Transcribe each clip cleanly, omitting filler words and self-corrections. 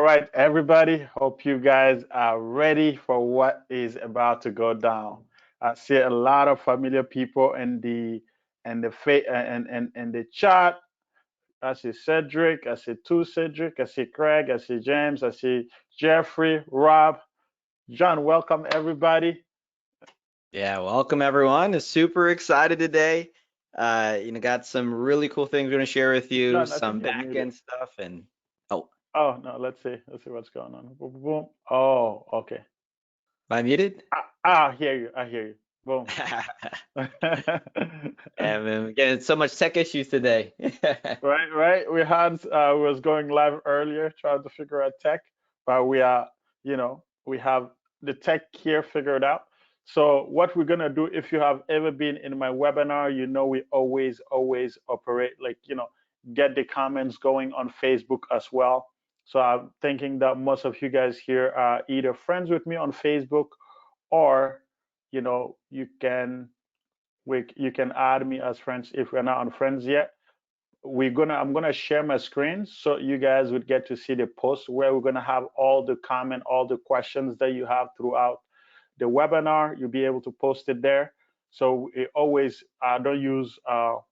All right, everybody. Hope you guys are ready for what is about to go down. I see a lot of familiar people in the chat. I see Cedric. I see two Cedric. I see Craig. I see James. I see Jeffrey, Rob, John. Welcome everybody. Yeah, welcome everyone. Super excited today. Got some really cool things we're gonna share with you, John, I some think you're back muted. end stuff, and oh, Oh no, let's see. Let's see what's going on. Boom, boom, boom. Oh, okay. am I muted? I hear you. I hear you. Boom. And I'm getting so much tech issues today. Right, right. We was going live earlier trying to figure out tech, but we have the tech here figured out. So what we're gonna do, if you have ever been in my webinar, we always operate like, get the comments going on Facebook as well. So I'm thinking that most of you guys here are either friends with me on Facebook, or you can add me as friends if we're not on friends yet. I'm gonna share my screen so you guys would get to see the post where we're gonna have all the comment, all the questions that you have throughout the webinar. You'll be able to post it there. So it always don't use go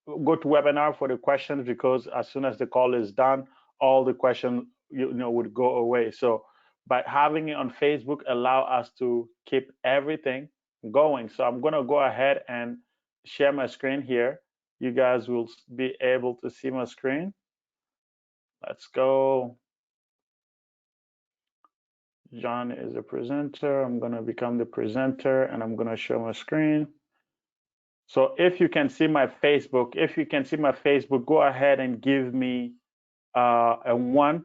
to webinar for the questions, because as soon as the call is done, all the questions would go away. So by having it on Facebook allow us to keep everything going. So I'm gonna go ahead and share my screen here. You guys will be able to see my screen. Let's go. John is a presenter. I'm gonna become the presenter and I'm gonna show my screen. So if you can see my Facebook, go ahead and give me a one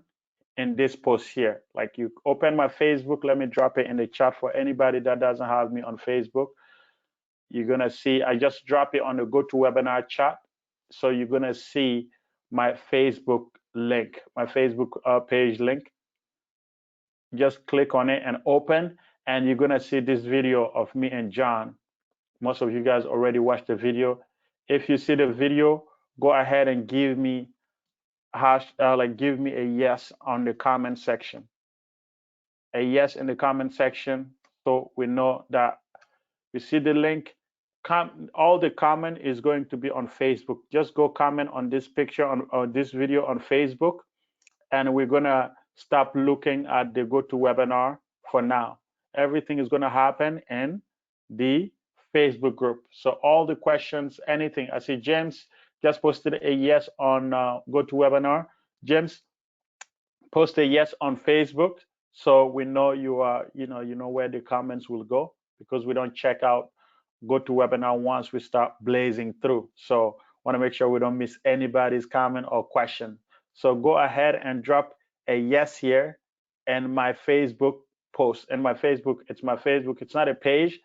in this post here. Like, you open my Facebook, let me drop it in the chat for anybody that doesn't have me on Facebook. You're gonna see I just drop it on the GoToWebinar chat. So you're gonna see my Facebook link, my Facebook page link. Just click on it and open, and you're gonna see this video of me and John. Most of you guys already watched the video. If you see the video, go ahead and give me a yes on the comment section. A yes in the comment section, so we know that you see the link. All the comment is going to be on Facebook. Just go comment on this picture on this video on Facebook, and we're gonna stop looking at the GoToWebinar for now. Everything is gonna happen in the Facebook group. So all the questions, anything. I see James just posted a yes on GoToWebinar. James, post a yes on Facebook, so we know you know where the comments will go, because we don't check out GoToWebinar once we start blazing through. So want to make sure we don't miss anybody's comment or question. So go ahead and drop a yes here and my Facebook post. And my Facebook, it's my Facebook. It's not a page.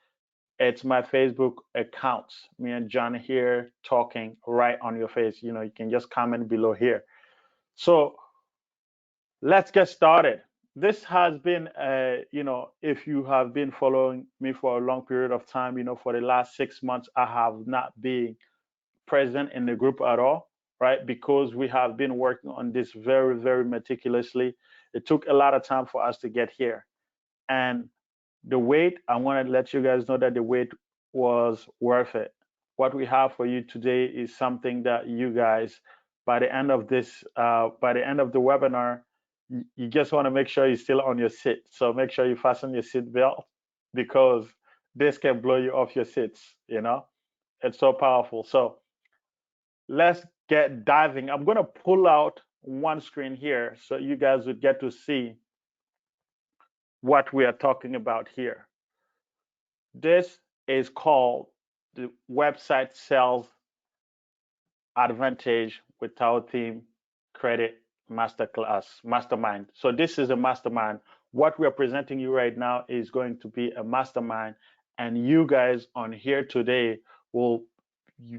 It's my Facebook accounts. Me and John here talking right on your face. You can just comment below here. So let's get started. This has been, if you have been following me for a long period of time, for the last 6 months, I have not been present in the group at all, right? Because we have been working on this very, very meticulously. It took a lot of time for us to get here. And the wait, I want to let you guys know that the wait was worth it. What we have for you today is something that you guys, by the end of the webinar, you just want to make sure you're still on your seat. So make sure you fasten your seat belt, because this can blow you off your seats. It's so powerful. So let's get diving. I'm going to pull out one screen here so you guys would get to see what we are talking about here. This is called the Website Sales Advantage with our Team Credit Mastermind. So this is a mastermind. What we are presenting you right now is going to be a mastermind, and you guys on here today will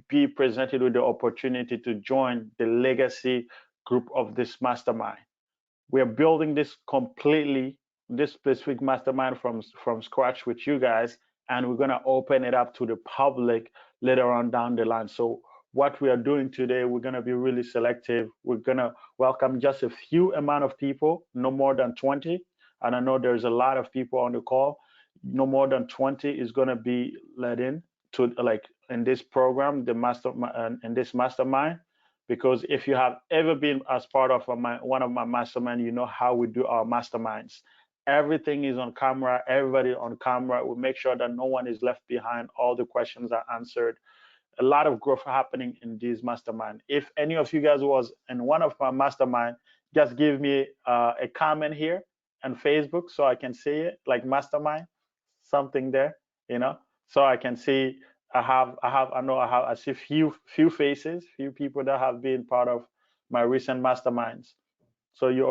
be presented with the opportunity to join the legacy group of this mastermind. We're building this specific mastermind from scratch with you guys, and we're going to open it up to the public later on down the line. So what we are doing today, we're going to be really selective. We're going to welcome just a few amount of people, no more than 20. And I know there's a lot of people on the call. No more than 20 is going to be let in to, like, in this program, the master in this mastermind. Because if you have ever been as part of one of my mastermind, you know how we do our masterminds. Everything is on camera, everybody on camera. We make sure that no one is left behind. All the questions are answered. A lot of growth happening in this mastermind. If any of you guys was in one of my mastermind, just give me a comment here on Facebook so I can see it, like mastermind, something there, so I can see. I see few faces, few people that have been part of my recent masterminds. So you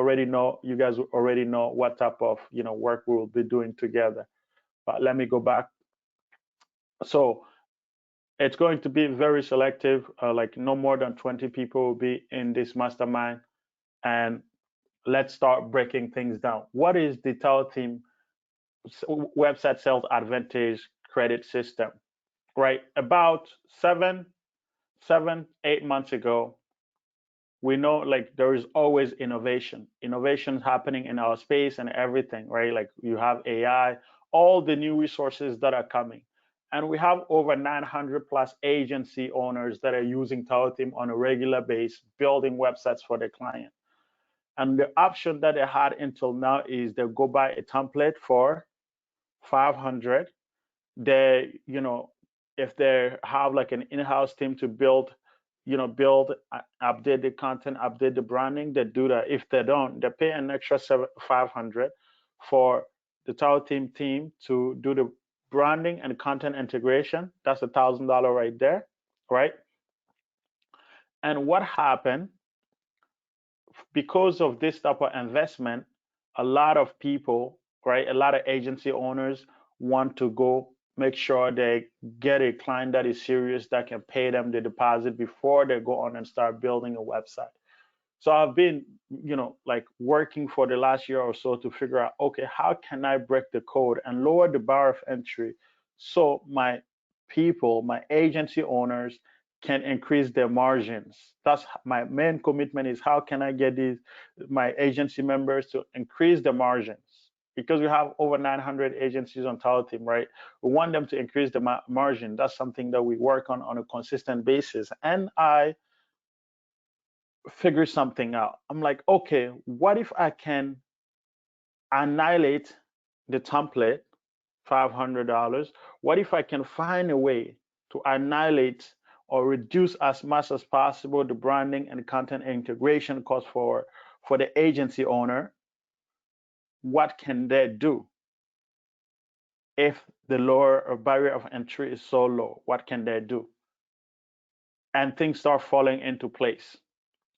guys already know what type of work we will be doing together. But let me go back. So it's going to be very selective, like no more than 20 people will be in this mastermind. And let's start breaking things down. What is the Tower Team website sales advantage credit system? Right, about 8 months ago, we know, like, there is always innovation happening in our space and everything, right? Like, you have AI, all the new resources that are coming, and we have over 900 plus agency owners that are using Tower Team on a regular basis, building websites for their client. And the option that they had until now is they go buy a template for 500. They, if they have like an in-house team to build, update the content, update the branding, they do that. If they don't, they pay an extra 500 for the Tower team to do the branding and content integration. That's $1,000 right there, right? And what happened, because of this type of investment, a lot of people, right, a lot of agency owners want to go make sure they get a client that is serious, that can pay them the deposit before they go on and start building a website. So I've been, like, working for the last year or so to figure out, okay, how can I break the code and lower the bar of entry so my people, my agency owners, can increase their margins. That's my main commitment, is how can I get my agency members to increase their margins? Because we have over 900 agencies on Tower Team, right? We want them to increase the margin. That's something that we work on a consistent basis. And I figure something out. I'm like, okay, what if I can annihilate the template, $500? What if I can find a way to annihilate or reduce as much as possible the branding and content integration cost for the agency owner? What can they do? If the lower barrier of entry is so low, what can they do? And things start falling into place.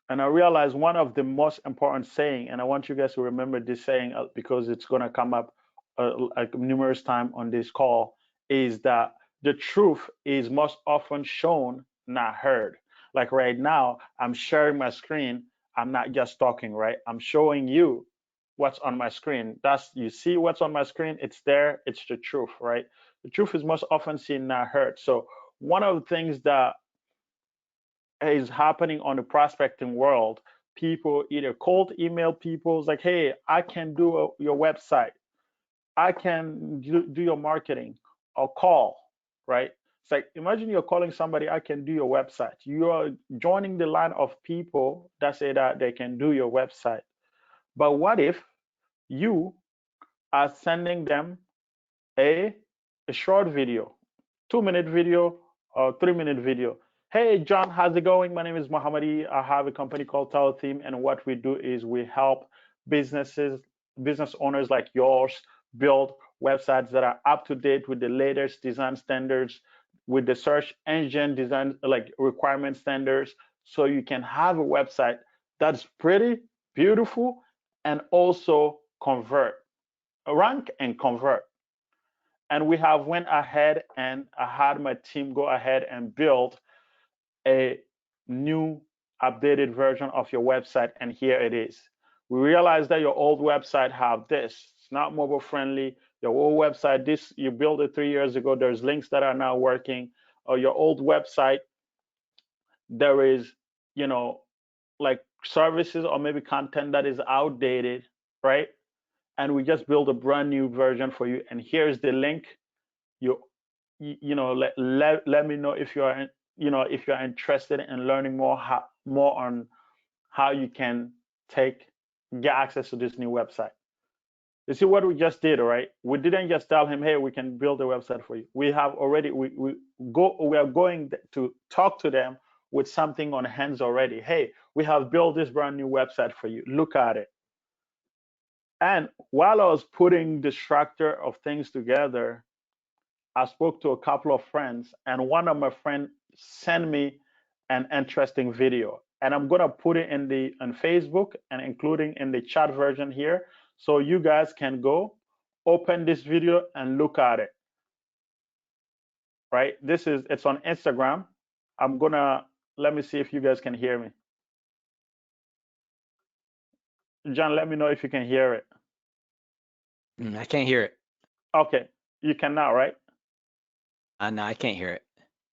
And I realized one of the most important saying, and I want you guys to remember this saying, because it's going to come up like numerous times on this call, is that the truth is most often shown, not heard. Like right now, I'm sharing my screen. I'm not just talking, right? I'm showing you what's on my screen. You see what's on my screen. It's there. It's the truth, right? The truth is most often seen, not heard. So one of the things that is happening on the prospecting world, people either cold email people, it's like, hey, I can do your website, I can do your marketing, or call, right? It's like, imagine you're calling somebody, I can do your website. You are joining the line of people that say that they can do your website. But what if you are sending them a, a short video, 2 minute video or 3 minute video? Hey, John, how's it going? My name is Mohammadi. I have a company called Tower Team, and what we do is we help business owners like yours build websites that are up to date with the latest design standards, with the search engine design like requirement standards, so you can have a website that's pretty, beautiful, and also rank and convert. And we have went ahead, and I had my team go ahead and build a new updated version of your website, and here it is. We realize that your old website have this. It's not mobile friendly. Your old website, this you built it 3 years ago. There's links that are now working. Or your old website there is, you know, like services or maybe content that is outdated, right? And we just build a brand new version for you. And here's the link. You, let me know if you're, if you're interested in learning more on how you can get access to this new website. You see what we just did, right? We didn't just tell him, hey, we can build a website for you. We have already, we are going to talk to them with something on hands already. Hey, we have built this brand new website for you. Look at it. And while I was putting the structure of things together, I spoke to a couple of friends, and one of my friends sent me an interesting video. And I'm gonna put it on Facebook and including in the chat version here, so you guys can go open this video and look at it. Right? It's on Instagram. Let me see if you guys can hear me. John, let me know if you can hear it. I can't hear it. Okay, you can now, right? No, I can't hear it.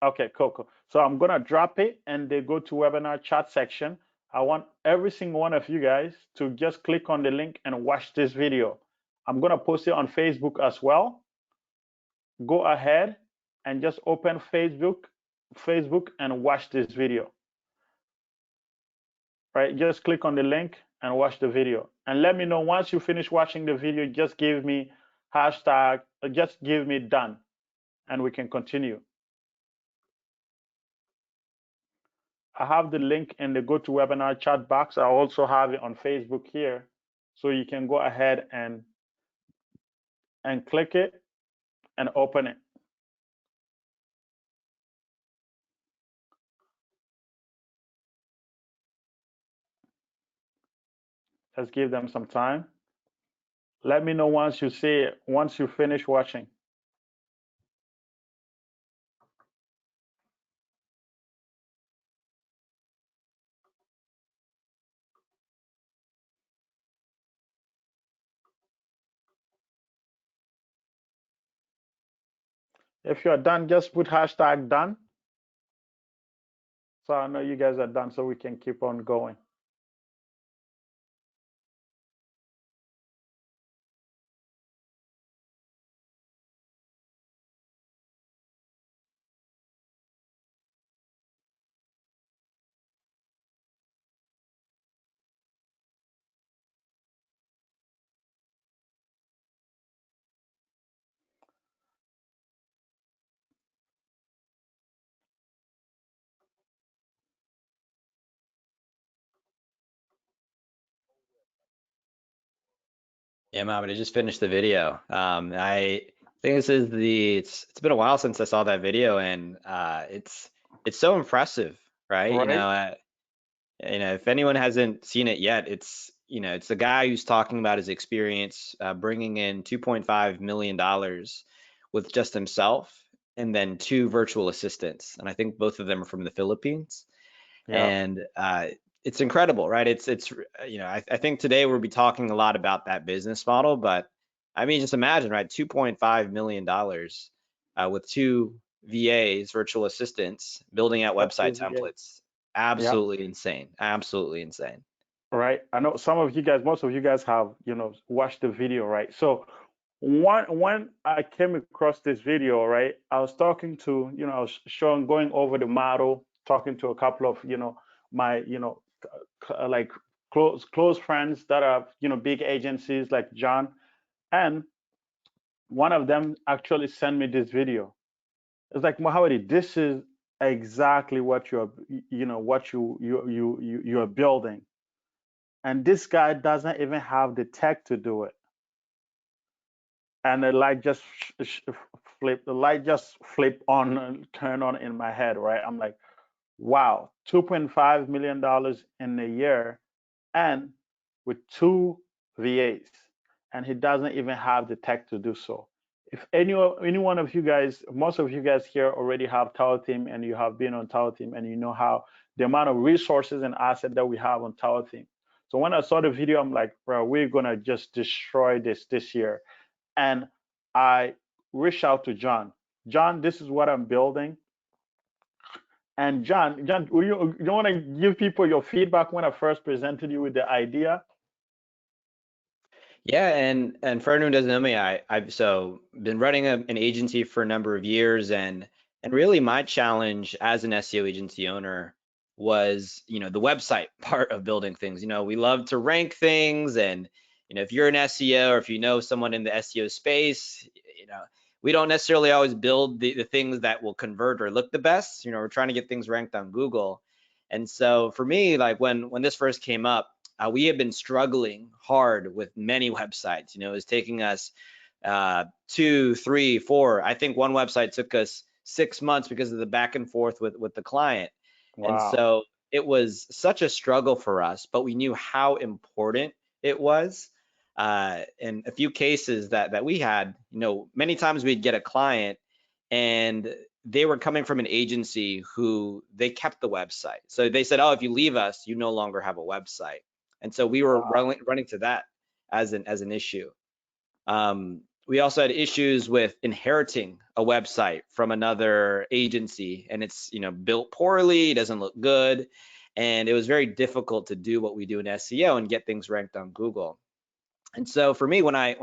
Okay, cool. So I'm gonna drop it and they go to webinar chat section. I want every single one of you guys to just click on the link and watch this video. I'm gonna post it on Facebook as well. Go ahead and just open Facebook and watch this video. Right? Just click on the link and watch the video. And let me know once you finish watching the video, just give me hashtag, just give me done, and we can continue. I have the link in the GoToWebinar chat box. I also have it on Facebook here. So you can go ahead and click it and open it. Let's give them some time. Let me know once you see it, once you finish watching. If you're done, just put hashtag done. So I know you guys are done so we can keep on going. Yeah, Mohammed, I just finished the video. I think it's been a while since I saw that video, and it's so impressive, right? Right? If anyone hasn't seen it yet, it's a guy who's talking about his experience bringing in $2.5 million with just himself and then two virtual assistants, and I think both of them are from the Philippines. Yeah. And it's incredible, right? I think today we'll be talking a lot about that business model, but I mean, just imagine, right? $2.5 million with two VAs, virtual assistants, building out website templates. Yeah. Absolutely insane. Absolutely insane. Right. I know most of you guys have, watched the video, right? So when I came across this video, right, I was talking to, I was going over the model, talking to a couple of, my, like close friends that are, big agencies like John, and one of them actually sent me this video. It's like, Mohammed, this is exactly what you're building, and this guy doesn't even have the tech to do it. And the light just flip on and turn on in my head, right? I'm like, wow, $2.5 million in a year, and with two VAs, and he doesn't even have the tech to do so. If any one of you guys, most of you guys here already have Tower Team, and you have been on Tower Team, and you know how the amount of resources and asset that we have on Tower Team. So when I saw the video, I'm like, bro, we're gonna just destroy this year. And I reached out to John. John, this is what I'm building. And John, you want to give people your feedback when I first presented you with the idea? Yeah, and for anyone who doesn't know me, I've so been running an agency for a number of years, and really my challenge as an SEO agency owner was, the website part of building things. We love to rank things, and if you're an SEO or if you know someone in the SEO space, we don't necessarily always build the things that will convert or look the best. We're trying to get things ranked on Google. And so for me, like when this first came up, we have been struggling hard with many websites. It was taking us 2, 3, 4. I think one website took us 6 months because of the back and forth with the client. And Wow. so it was such a struggle for us, but we knew how important it was. In a few cases that we had, many times we'd get a client and they were coming from an agency who they kept the website. So they said, oh, if you leave us, you no longer have a website. And so we were Wow. running to that as an issue. We also had issues with inheriting a website from another agency, and it's built poorly, it doesn't look good, and it was very difficult to do what we do in SEO and get things ranked on Google. And so for me, when I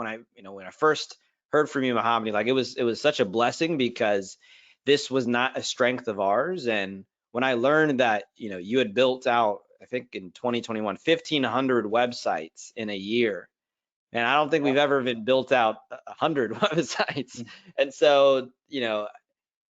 first heard from you, Mohammed, like it was such a blessing because this was not a strength of ours. And when I learned that you had built out, I think in 2021, 1,500 websites in a year, and I don't think we've ever been built out 100 websites. And so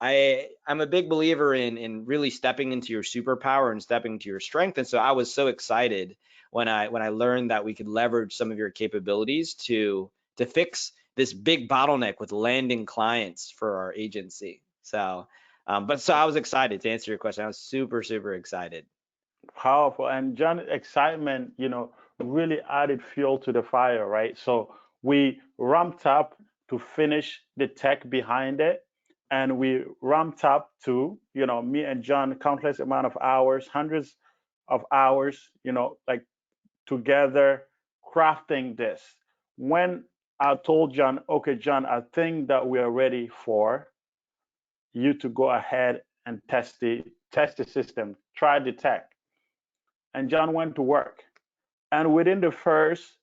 I'm a big believer in really stepping into your superpower and stepping into your strength. And so I was so excited when I learned that we could leverage some of your capabilities to fix this big bottleneck with landing clients for our agency. So, but I was excited to answer your question. I was super, super excited. Powerful. And John's excitement, really added fuel to the fire, right? So we ramped up to finish the tech behind it. And we ramped up to, me and John, countless amount of hours, hundreds of hours, like together crafting this. When I told John, okay, John, I think that we are ready for you to go ahead and test the system, try the tech. And John went to work. And within the first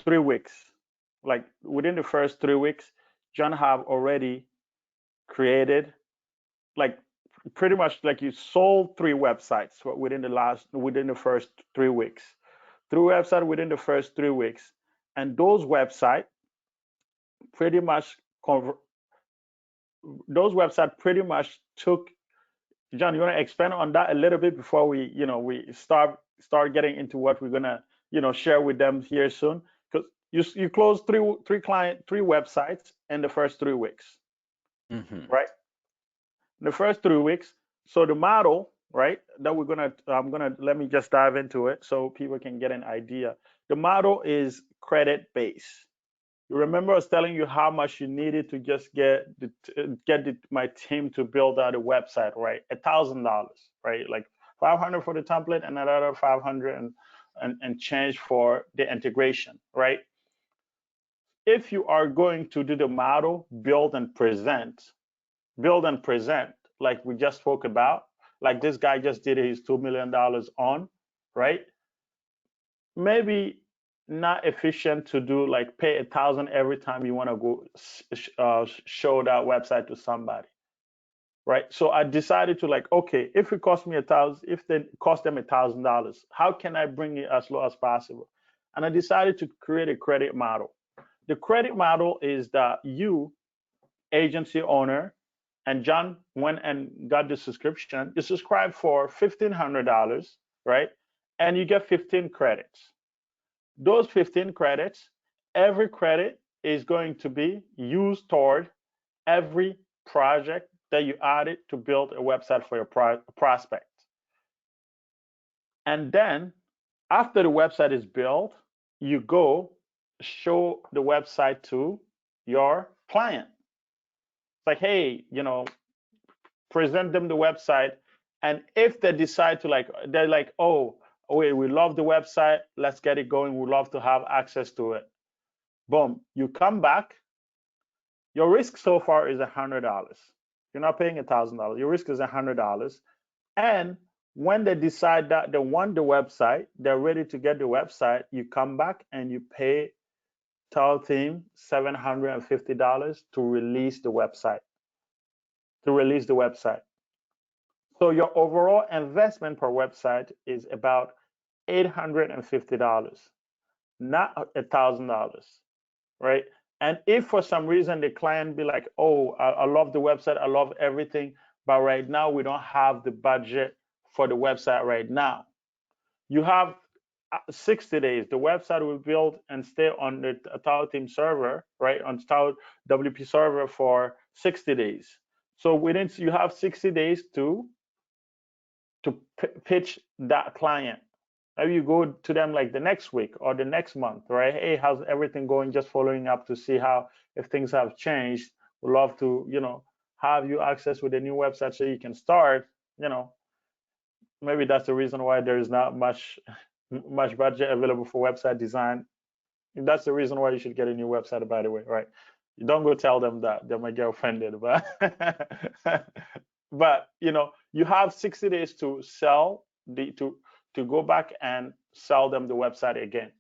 3 weeks, John have already created, like, pretty much like you sold 3 websites within the first 3 weeks. 3 websites within the first 3 weeks. And those websites pretty much pretty much took. John, you want to expand on that a little bit before we start getting into what we're gonna, share with them here soon? Because you closed three websites in the first 3 weeks, Hmm. right? In the first 3 weeks. So the model, right, that I'm gonna let me just dive into it so people can get an idea. The model is credit based. You remember I was telling you how much you needed to just my team to build out a website, right? $1,000, right? Like 500 for the template and another 500 and change for the integration, right? If you are going to do the model, build and present, like we just spoke about, like this guy just did his $2 million on, right? Maybe not efficient to do like pay 1,000 every time you want to go show that website to somebody, right? So I decided to, like, okay, if it cost me 1,000, if it cost them $1,000, how can I bring it as low as possible? And I decided to create a credit model. The credit model is that you, agency owner, and John went and got the subscription. You subscribe for $1,500, right? And you get 15 credits. Those 15 credits, every credit is going to be used toward every project that you added to build a website for your prospect. And then after the website is built, you go show the website to your client. It's like, hey, present them the website. And if they decide to, like, they're like, oh, wait, we love the website, let's get it going, we'd love to have access to it. Boom, you come back. Your risk so far is $100. You're not paying $1,000. Your risk is $100. And when they decide that they want the website, they're ready to get the website, you come back and you pay Tile Team $750 to release the website. So your overall investment per website is about $850, not $1,000, right? And if for some reason the client be like, oh, I love the website, I love everything, but right now we don't have the budget for the website right now. You have 60 days. The website will build and stay on the Tile Team server, right, on Tile WP server for 60 days. So you have 60 days to pitch that client. Maybe you go to them like the next week or the next month, right? Hey, how's everything going? Just following up to see how, if things have changed. We'd love to, have you access with a new website so you can start. Maybe that's the reason why there is not much budget available for website design. That's the reason why you should get a new website, by the way, right? You don't go tell them that, they might get offended, but but you have 60 days to sell to go back and sell them the website again.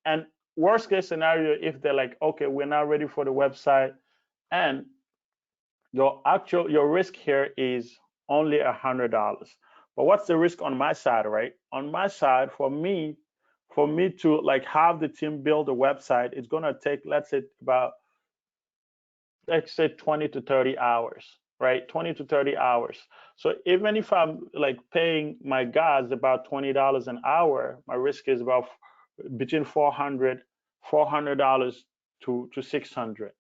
And worst case scenario, if they're like, okay, we're not ready for the website, and your risk here is only $100. But what's the risk on my side, right? On my side, for me to like have the team build a website, it's gonna take, let's say 20 to 30 hours, right? 20 to 30 hours. So even if I'm like paying my guys about $20 an hour, my risk is about between $400 to $600.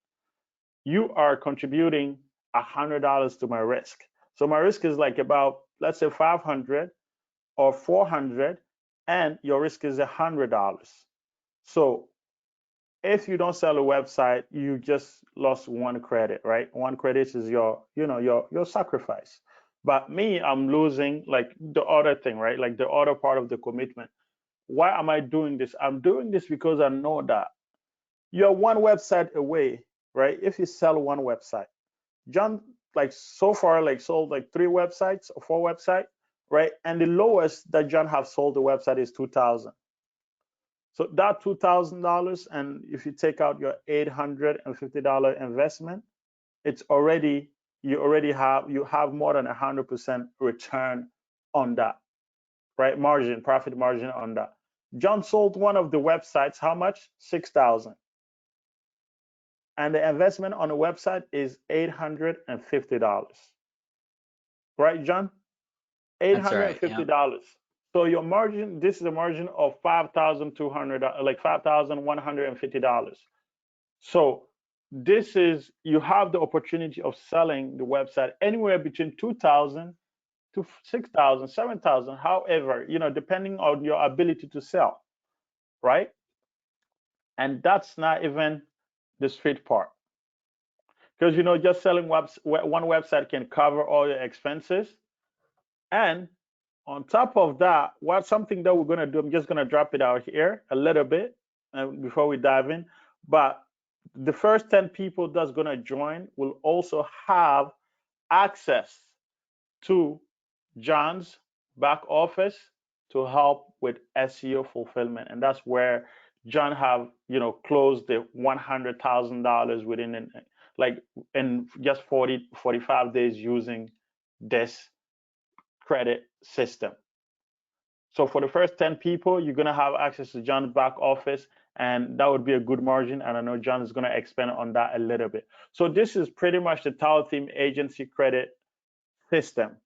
You are contributing $100 to my risk. So my risk is like about, let's say 500 or 400, and your risk is $100. So if you don't sell a website, you just lost one credit, right? One credit is your sacrifice. But me, I'm losing like the other thing, right? Like the other part of the commitment. Why am I doing this? I'm doing this because I know that you're one website away, right? If you sell one website, John, like so far, like sold like 3 websites or 4 websites, right? And the lowest that John have sold the website is 2,000. So that $2,000, and if you take out your $850 investment, it's already you have more than 100% return on that, right? Profit margin on that. John sold one of the websites, how much? 6,000. And the investment on the website is $850. Right, John? That's right. Yeah. $850. So your margin, this is a margin of $5,200, like $5,150. So this is, you have the opportunity of selling the website anywhere between 2,000 to 6,000, 7,000, however, depending on your ability to sell, right? And that's not even the sweet part. Because just selling one website can cover all your expenses. And on top of that, something that we're going to do, I'm just going to drop it out here a little bit before we dive in. But the first 10 people that's going to join will also have access to John's back office to help with SEO fulfillment. And that's where John have, closed the $100,000 within in just 45 days using this credit system. So for the first 10 people, you're going to have access to John's back office, and that would be a good margin. And I know John is going to expand on that a little bit. So this is pretty much the Tile Team agency credit system,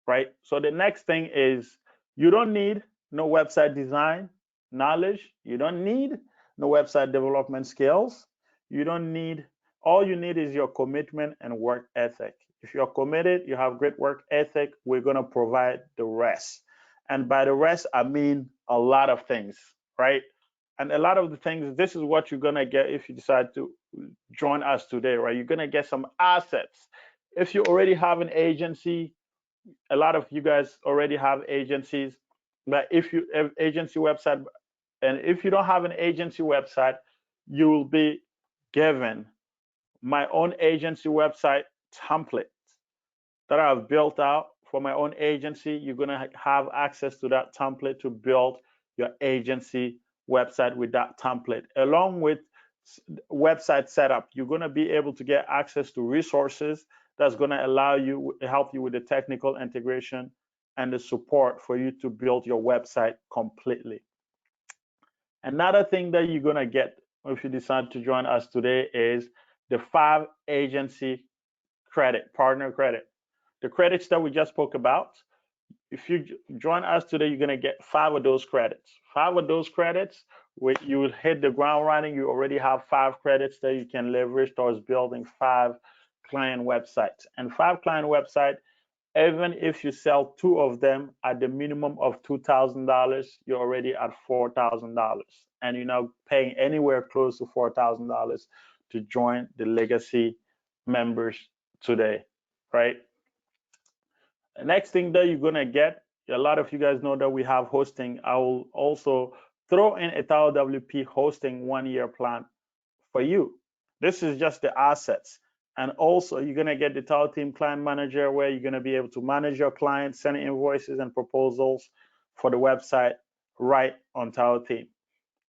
right? So the next thing is, you don't need no website design knowledge. You don't need no website development skills. All you need is your commitment and work ethic. If you're committed, you have great work ethic, we're going to provide the rest. And by the rest, I mean a lot of things, right? And a lot of the things, this is what you're going to get if you decide to join us today, right? You're going to get some assets. If you already have an agency, a lot of you guys already have agencies, but if you have agency website, and if you don't have an agency website, you will be given my own agency website template that I've built out for my own agency, you're going to have access to that template to build your agency website with that template. Along with website setup, you're going to be able to get access to resources that's going to help you with the technical integration and the support for you to build your website completely. Another thing that you're going to get if you decide to join us today is the 5 agency credit, partner credit. The credits that we just spoke about, if you join us today, you're going to get 5 of those credits. 5 of those credits, you will hit the ground running. You already have 5 credits that you can leverage towards building 5 client websites. And 5 client websites, even if you sell 2 of them at the minimum of $2,000, you're already at $4,000. And you're not paying anywhere close to $4,000 to join the legacy members today, right? The next thing that you're gonna get, a lot of you guys know that we have hosting. I will also throw in a Tower WP hosting 1-year plan for you. This is just the assets. And also you're gonna get the Tower Team Client Manager, where you're gonna be able to manage your clients, send invoices and proposals for the website right on Tower Team.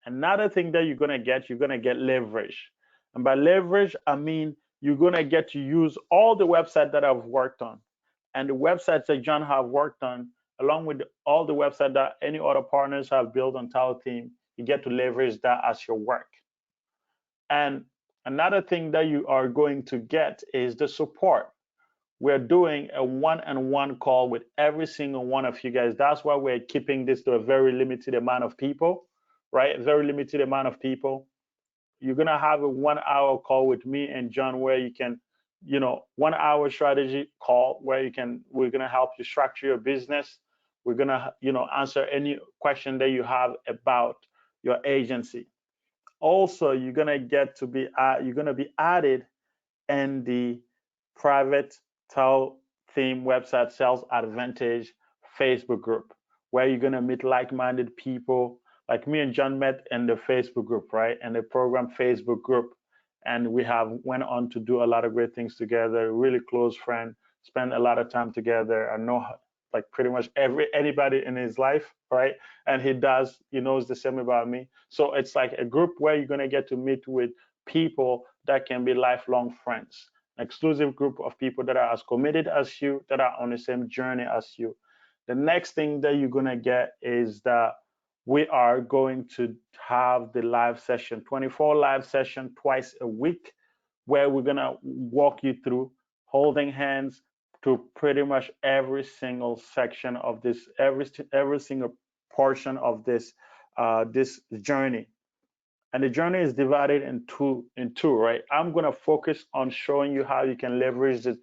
Another thing that you're gonna get leverage. And by leverage, I mean you're gonna get to use all the websites that I've worked on. And the websites that John have worked on, along with all the websites that any other partners have built on Tower Team, you get to leverage that as your work. And another thing that you are going to get is the support. We're doing a one-on-one call with every single one of you guys. That's why we're keeping this to a very limited amount of people, right? A very limited amount of people. You're gonna have a 1-hour call with me and John, where you can, 1-hour strategy call where we're gonna help you structure your business. We're gonna, answer any question that you have about your agency. Also, you're gonna be added in the private Tower Team Website Sales Advantage Facebook group, where you're gonna meet like-minded people. Like me and John met in the Facebook group, right? And the program Facebook group. And we went on to do a lot of great things together, really close friend, spend a lot of time together. I know like pretty much anybody in his life, right? And he knows the same about me. So it's like a group where you're gonna get to meet with people that can be lifelong friends, an exclusive group of people that are as committed as you, that are on the same journey as you. The next thing that you're gonna get is that we are going to have the live session, 24 live session twice a week, where we're gonna walk you through holding hands to pretty much every single section of this, every single portion of this this journey. And the journey is divided in two, right? I'm gonna focus on showing you how you can leverage the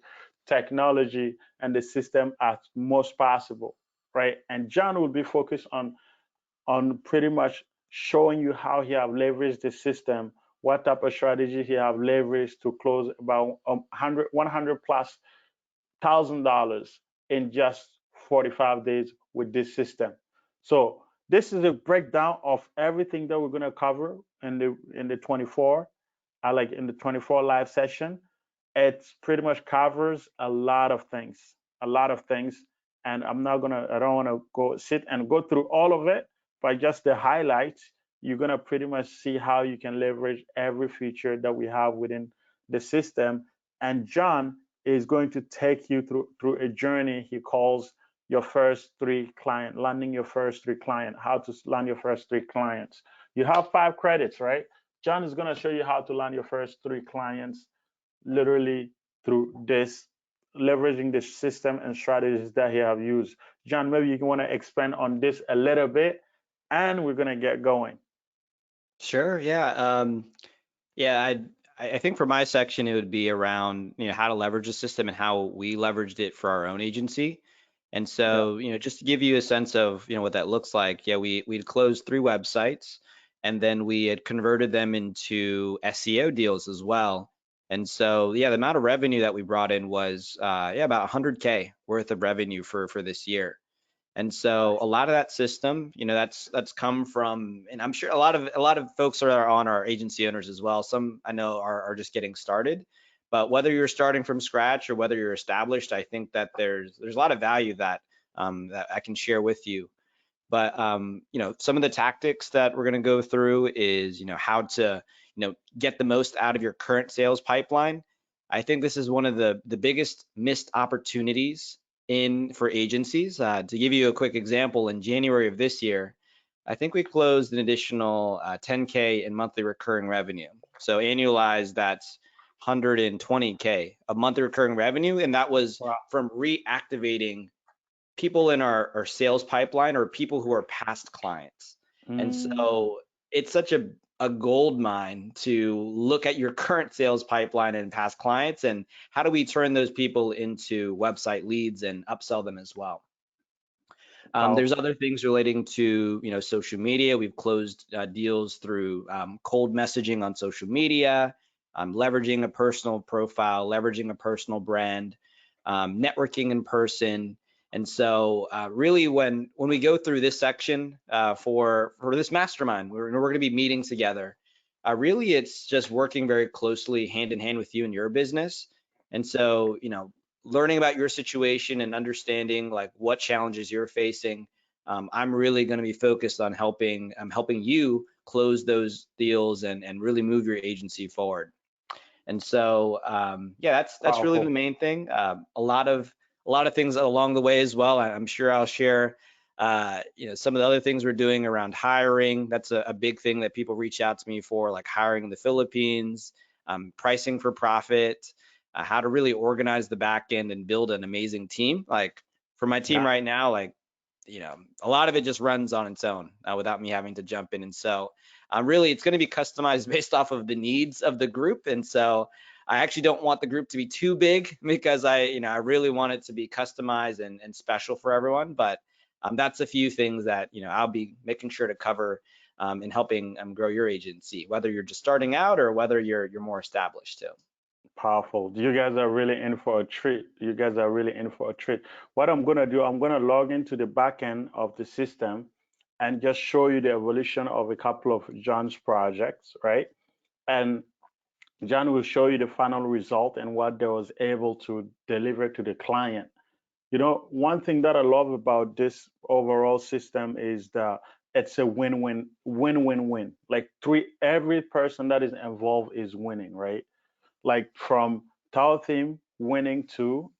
technology and the system as most possible, right? And John will be focused on pretty much showing you how he have leveraged the system, what type of strategy he have leveraged to close about 100 plus $1,000 in just 45 days with this system. So this is a breakdown of everything that we're going to cover in the 24, in the 24 live session. It pretty much covers a lot of things, and I don't want to go through all of it, but just the highlights. You're going to pretty much see how you can leverage every feature that we have within the system. And John is going to take you through a journey he calls your first 3 clients, landing your first 3 clients, how to land your first 3 clients. You have 5 credits, right? John is going to show you how to land your first 3 clients, literally through this, leveraging the system and strategies that he have used. John, maybe you want to expand on this a little bit, and we're going to get going. Sure. Yeah. Yeah. I think for my section, it would be around, how to leverage the system and how we leveraged it for our own agency. And so, just to give you a sense of, what that looks like. Yeah, we'd closed 3 websites, and then we had converted them into SEO deals as well. And so, yeah, the amount of revenue that we brought in was, about 100K worth of revenue for this year. And so a lot of that system, that's come from, and I'm sure a lot of folks are on our agency owners as well. Some I know are just getting started, But whether you're starting from scratch or whether you're established, I think that there's a lot of value that that I can share with you. But some of the tactics that we're going to go through is, how to, get the most out of your current sales pipeline. I think this is one of the biggest missed opportunities in for agencies. To give you a quick example, in January of this year, I think we closed an additional 10K in monthly recurring revenue. So annualized, that's 120K of monthly recurring revenue, and that was Wow. from reactivating people in our sales pipeline or people who are past clients. And Mm, so it's such a gold mine to look at your current sales pipeline and past clients, and how do we turn those people into website leads and upsell them as well. There's powerful. other things relating to social media. We've closed deals through cold messaging on social media, leveraging a personal profile, leveraging a personal brand, networking in person. And so really when we go through this section for this mastermind, we're going to be meeting together. Really, it's just working very closely hand in hand with you and your business. And so, learning about your situation and understanding like what challenges you're facing. I'm really going to be focused on helping you close those deals and really move your agency forward. And so yeah, that's really the Powerful. main thing. A lot of things along the way as well. I'm sure I'll share some of the other things we're doing around hiring. That's a big thing that people reach out to me for, like hiring in the Philippines, pricing for profit, how to really organize the back end and build an amazing team. Like for my team Got right now, like a lot of it just runs on its own without me having to jump in. And so really it's going to be customized based off of the needs of the group. And so I actually don't want the group to be too big because I really want it to be customized and special for everyone. But that's a few things that I'll be making sure to cover in helping grow your agency, whether you're just starting out or whether you're more established too. Powerful. You guys are really in for a treat. You guys are really in for a treat. What I'm going to do, I'm going to log into the back end of the system and just show you the evolution of a couple of John's projects, right? And John will show you the final result and what they was able to deliver to the client. One thing that I love about this overall system is that it's a win-win, win-win-win. Like every person that is involved is winning, right? Like from Tao Theme winning to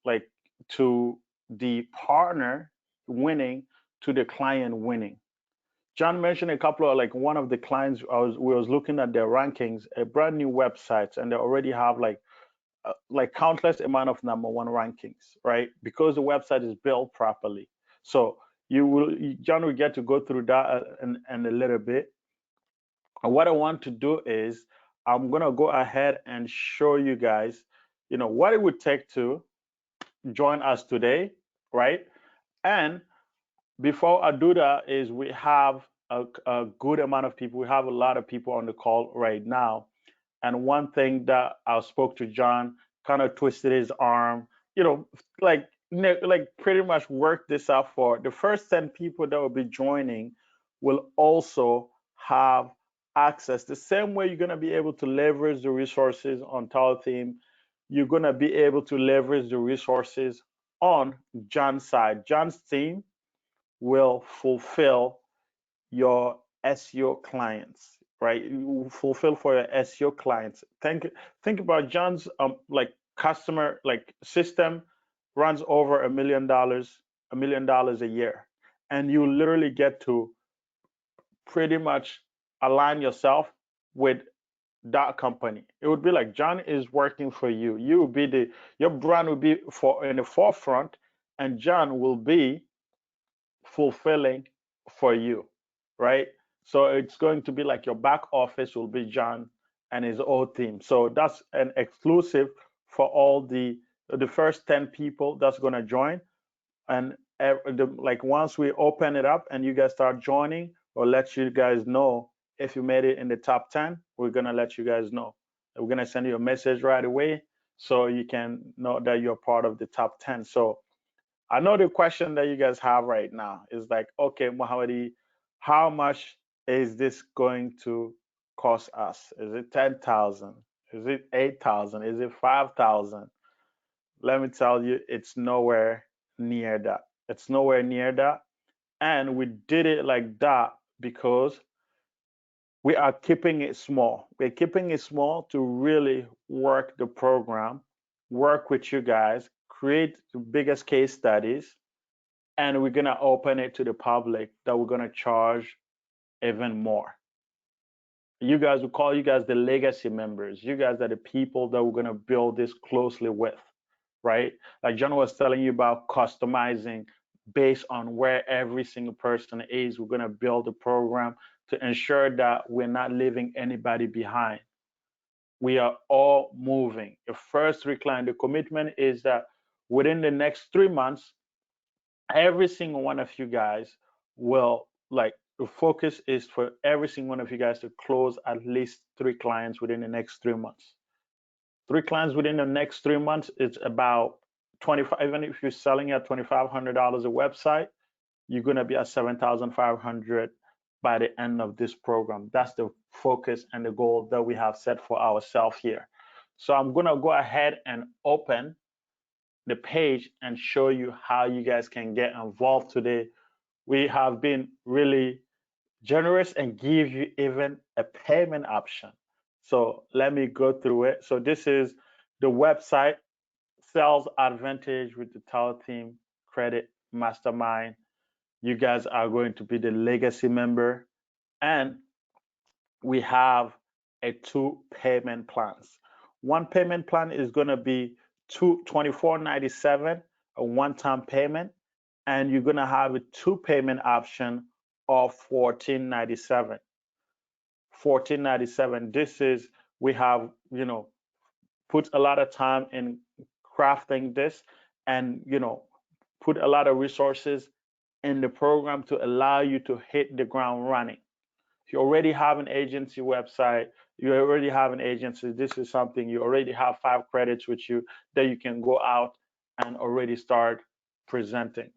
the partner winning to the client winning. John mentioned a couple of like one of the clients we was looking at their rankings, a brand new websites, and they already have like countless amount of number one rankings, right? Because the website is built properly. So John will get to go through that in a little bit. And what I want to do is I'm gonna go ahead and show you guys, what it would take to join us today, right? And before I do that, is we have a good amount of people. We have a lot of people on the call right now. And one thing that I spoke to John, kind of twisted his arm, like like pretty much worked this out for the first 10 people that will be joining will also have access. The same way you're gonna be able to leverage the resources on Tower Theme, you're gonna be able to leverage the resources on John's side. John's team will fulfill your SEO clients, right? You fulfill for your SEO clients. Think about John's like customer like system runs over $1 million a year, and you literally get to pretty much align yourself with that company. It would be like John is working for you. You will be your brand will be for in the forefront, and John will be fulfilling for you, right? So it's going to be like your back office will be John and his whole team. So that's an exclusive for all the first 10 people that's going to join. And like once we open it up and you guys start joining, we'll let you guys know if you made it in the top 10. We're going to let you guys know. We're going to send you a message right away so you can know that you're part of the top 10. So I know the question that you guys have right now is like, okay, Mohammadi, how much is this going to cost us? Is it 10,000? Is it 8,000? Is it 5,000? Let me tell you, it's nowhere near that. It's nowhere near that. And we did it like that because we are keeping it small. We're keeping it small to really work the program, work with you guys, create the biggest case studies, and we're going to open it to the public that we're going to charge even more. You guys, we call you guys the legacy members. You guys are the people that we're going to build this closely with, right? Like John was telling you about customizing based on where every single person is. We're going to build a program to ensure that we're not leaving anybody behind. We are all moving. The first recline, the commitment is that within the next 3 months, every single one of you guys will, like, the focus is for every single one of you guys to close at least 3 clients within the next 3 months. 3 clients within the next 3 months, it's about 25. Even if you're selling at $2,500 a website, you're going to be at 7,500 by the end of this program. That's the focus and the goal that we have set for ourselves here. So I'm going to go ahead and open the page and show you how you guys can get involved today. We have been really generous and give you even a payment option. So let me go through it. So this is the website, Sales Advantage with the Tower Team Credit Mastermind. You guys are going to be the legacy member, and we have a 2 payment plans. One payment plan is going to be $24.97, a one-time payment, and you're going to have a 2 payment option of $14.97. $14.97. This is, we have, put a lot of time in crafting this, and put a lot of resources in the program to allow you to hit the ground running. If you already have an agency website, you already have an agency, this is something, you already have 5 credits with you that you can go out and already start presenting,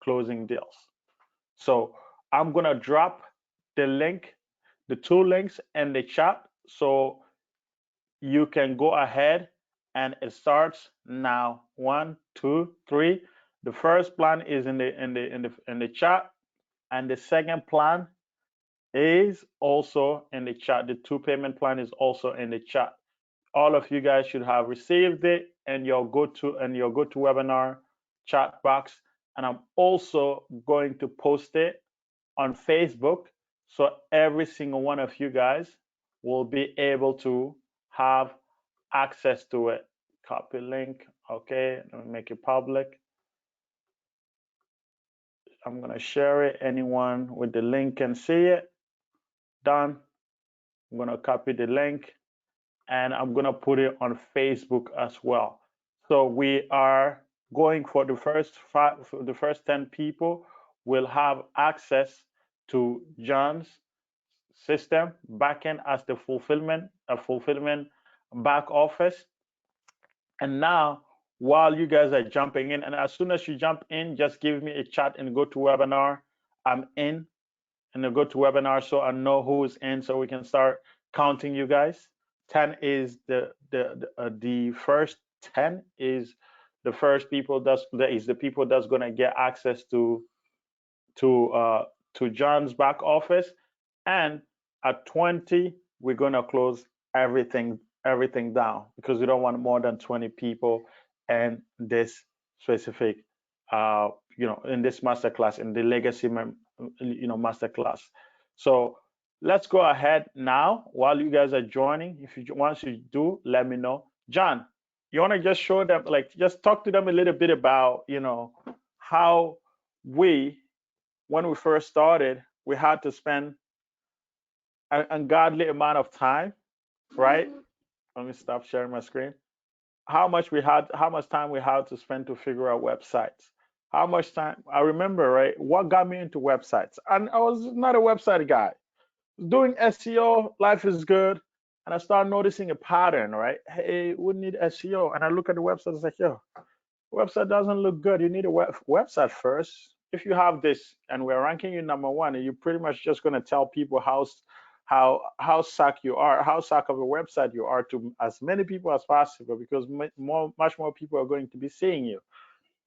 closing deals. So I'm gonna drop the link, the 2 links in the chat, so you can go ahead, and it starts now. 1, 2, 3. The first plan is in the chat, and the second plan is also in the chat. The 2 payment plan is also in the chat. All of you guys should have received it in your go-to webinar chat box, and I'm also going to post it on Facebook, so every single one of you guys will be able to have access to it. Copy link. Okay, let me make it public. I'm gonna share it. Anyone with the link can see it. Done. I'm gonna copy the link, and I'm gonna put it on Facebook as well. So we are going for the first 5, for the first 10 people will have access to John's system backend as the fulfillment back office. And now, while you guys are jumping in, and as soon as you jump in, just give me a chat and go to webinar. I'm in the go to webinar, so I know who's in, so we can start counting you guys. 10 is the first 10 is the first people that is the people that's gonna get access to uh to John's back office. And at 20, we're gonna close everything down, because we don't want more than 20 people in this specific in this masterclass, in the legacy masterclass. So let's go ahead now while you guys are joining. If you once you do, let me know. John, you want to just show them, like, just talk to them a little bit about how we, when we first started, we had to spend an ungodly amount of time, right? Let me stop sharing my screen. How much time we had to spend to figure out websites. How much time, I remember, right? What got me into websites? And I was not a website guy. Doing SEO, life is good. And I started noticing a pattern, right? Hey, we need SEO. And I look at the website, it's like, yo, website doesn't look good. You need a website first. If you have this and we're ranking you number 1, you're pretty much just going to tell people how suck you are, how suck of a website you are to as many people as possible, because much more people are going to be seeing you,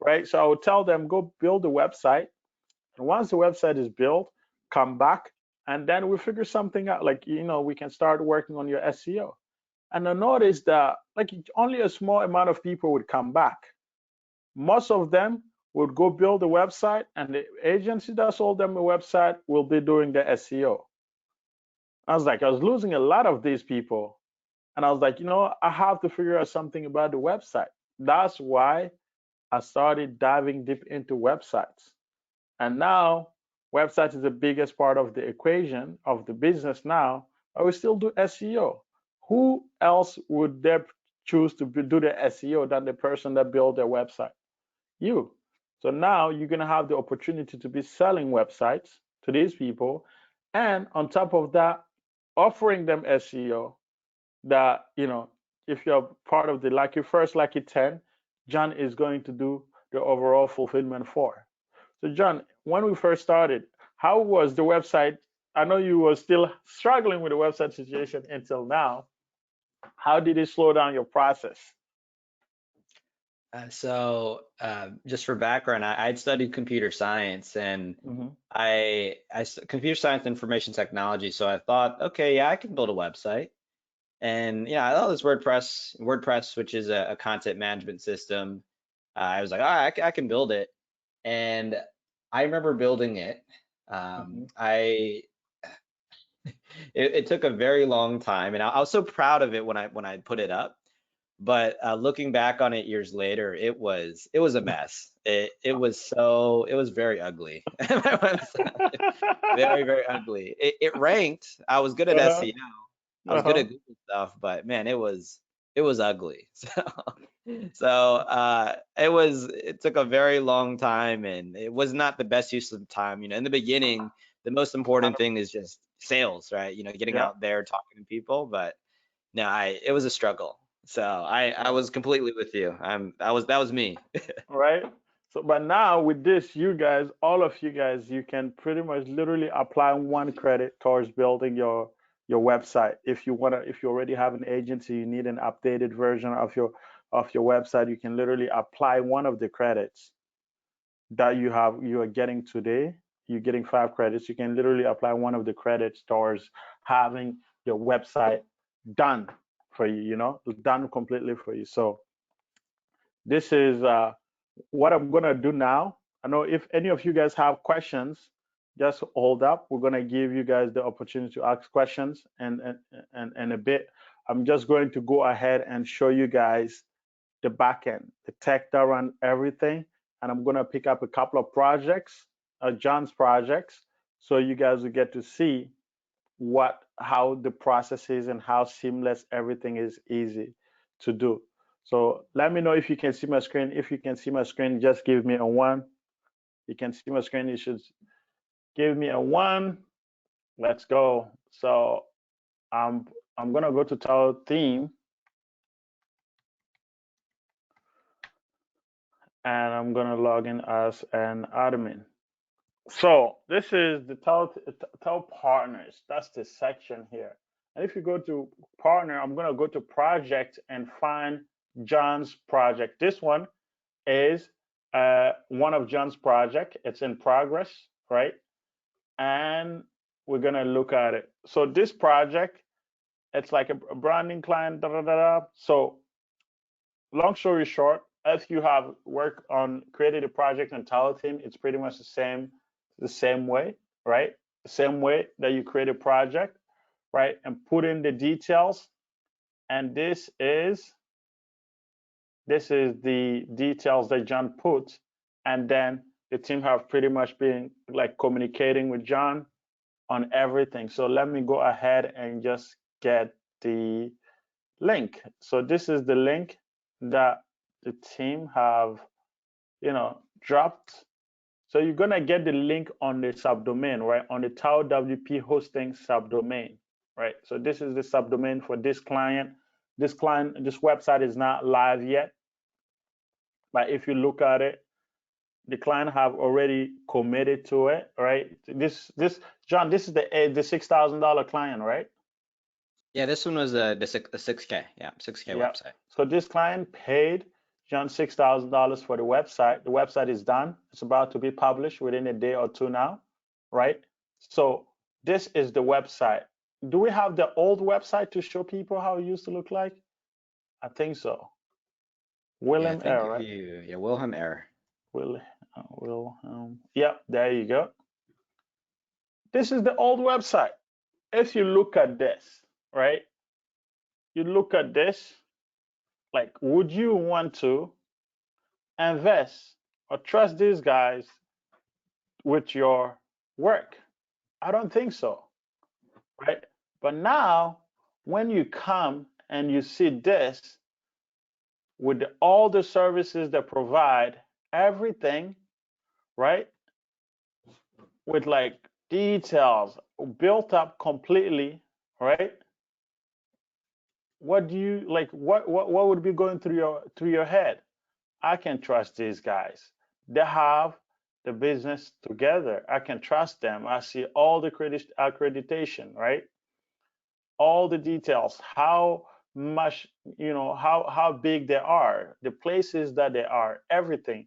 right? So I would tell them, go build a website, and once the website is built, come back, and then we figure something out. Like, we can start working on your SEO. And I noticed that like only a small amount of people would come back. Most of them would go build a website, and the agency that sold them a website will be doing the SEO. I was losing a lot of these people. And I was like, I have to figure out something about the website. That's why I started diving deep into websites. And now, websites is the biggest part of the equation of the business now, but we still do SEO. Who else would they choose to do the SEO than the person that built their website? You. So now you're going to have the opportunity to be selling websites to these people. And on top of that, offering them SEO that, if you're part of the Lucky First, Lucky 10, John is going to do the overall fulfillment for. So John, when we first started, how was the website? I know you were still struggling with the website situation until now. How did it slow down your process? Just for background, I'd studied computer science, and Hmm. computer science information technology. So I thought, okay, yeah, I can build a website. And yeah, I thought this WordPress, which is a content management system. I was like, I can build it. And I remember building it. Hmm. I it took a very long time, and I was so proud of it when I put it up. But looking back on it years later, it was a mess. It was very ugly. My website, very very ugly. It ranked. I was good at Uh-huh. SEO. I was good Uh-huh. at Google stuff, but man, it was ugly. It took a very long time, and it was not the best use of time. In the beginning, the most important thing is just sales, right? Getting Yeah. out there talking to people. But no, it was a struggle. So I Yeah. was completely with you. That was me. Right? So, but now with this, you guys, all of you guys, you can pretty much literally apply one credit towards building your website. If you already have an agency, you need an updated version of your website, you can literally apply one of the credits that you are getting today. You're getting 5 credits. You can literally apply one of the credits towards having your website done for you, done completely for you. So this is what I'm gonna do now. I know if any of you guys have questions, just hold up. We're gonna give you guys the opportunity to ask questions, and a bit. I'm just going to go ahead and show you guys the back end, the tech that run everything, and I'm gonna pick up a couple of projects, John's projects, so you guys will get to see how the process is and how seamless everything is, easy to do. So let me know if you can see my screen. If you can see my screen, just give me a 1. You can see my screen, you should give me a 1. Let's go. So I'm gonna go to title theme, and I'm gonna log in as an admin. So this is the tell partners. That's the section here. And if you go to partner, I'm gonna go to project and find John's project. This one is one of John's project. It's in progress, right? And we're gonna look at it. So this project, it's like a branding client. Da, da, da, da. So long story short, if you have worked on created a project and title team, it's pretty much the same way, right? The same way that you create a project, right? And put in the details. And this is the details that John put. And then the team have pretty much been like communicating with John on everything. So let me go ahead and just get the link. So this is the link that the team have, dropped. So you're gonna get the link on the subdomain, right? On the Tau WP hosting subdomain, right? So this is the subdomain for this client. This website is not live yet, but if you look at it, The client have already committed to it, right? This John, this is the $6,000 client, right? Yeah, this one was the 6K. Yeah, 6K Yeah. website. So this client paid John $6,000 for the website. The website is done. It's about to be published within a day or two now, right? So this is the website. Do we have the old website to show people how it used to look like? I think so. Yeah, I William think Air, if right? you, yeah, Wilhelm Error. Yeah, there you go. This is the old website. If you look at this, right? You look at this, like, would you want to invest or trust these guys with your work? I don't think so, right? But now, when you come and you see this with all the services they provide, everything, right? With like details built up completely, right? What do you like? What would be going through your head? I can trust these guys. They have the business together. I can trust them. I see all the accreditation, right? All the details, how much, how big they are, the places that they are, everything.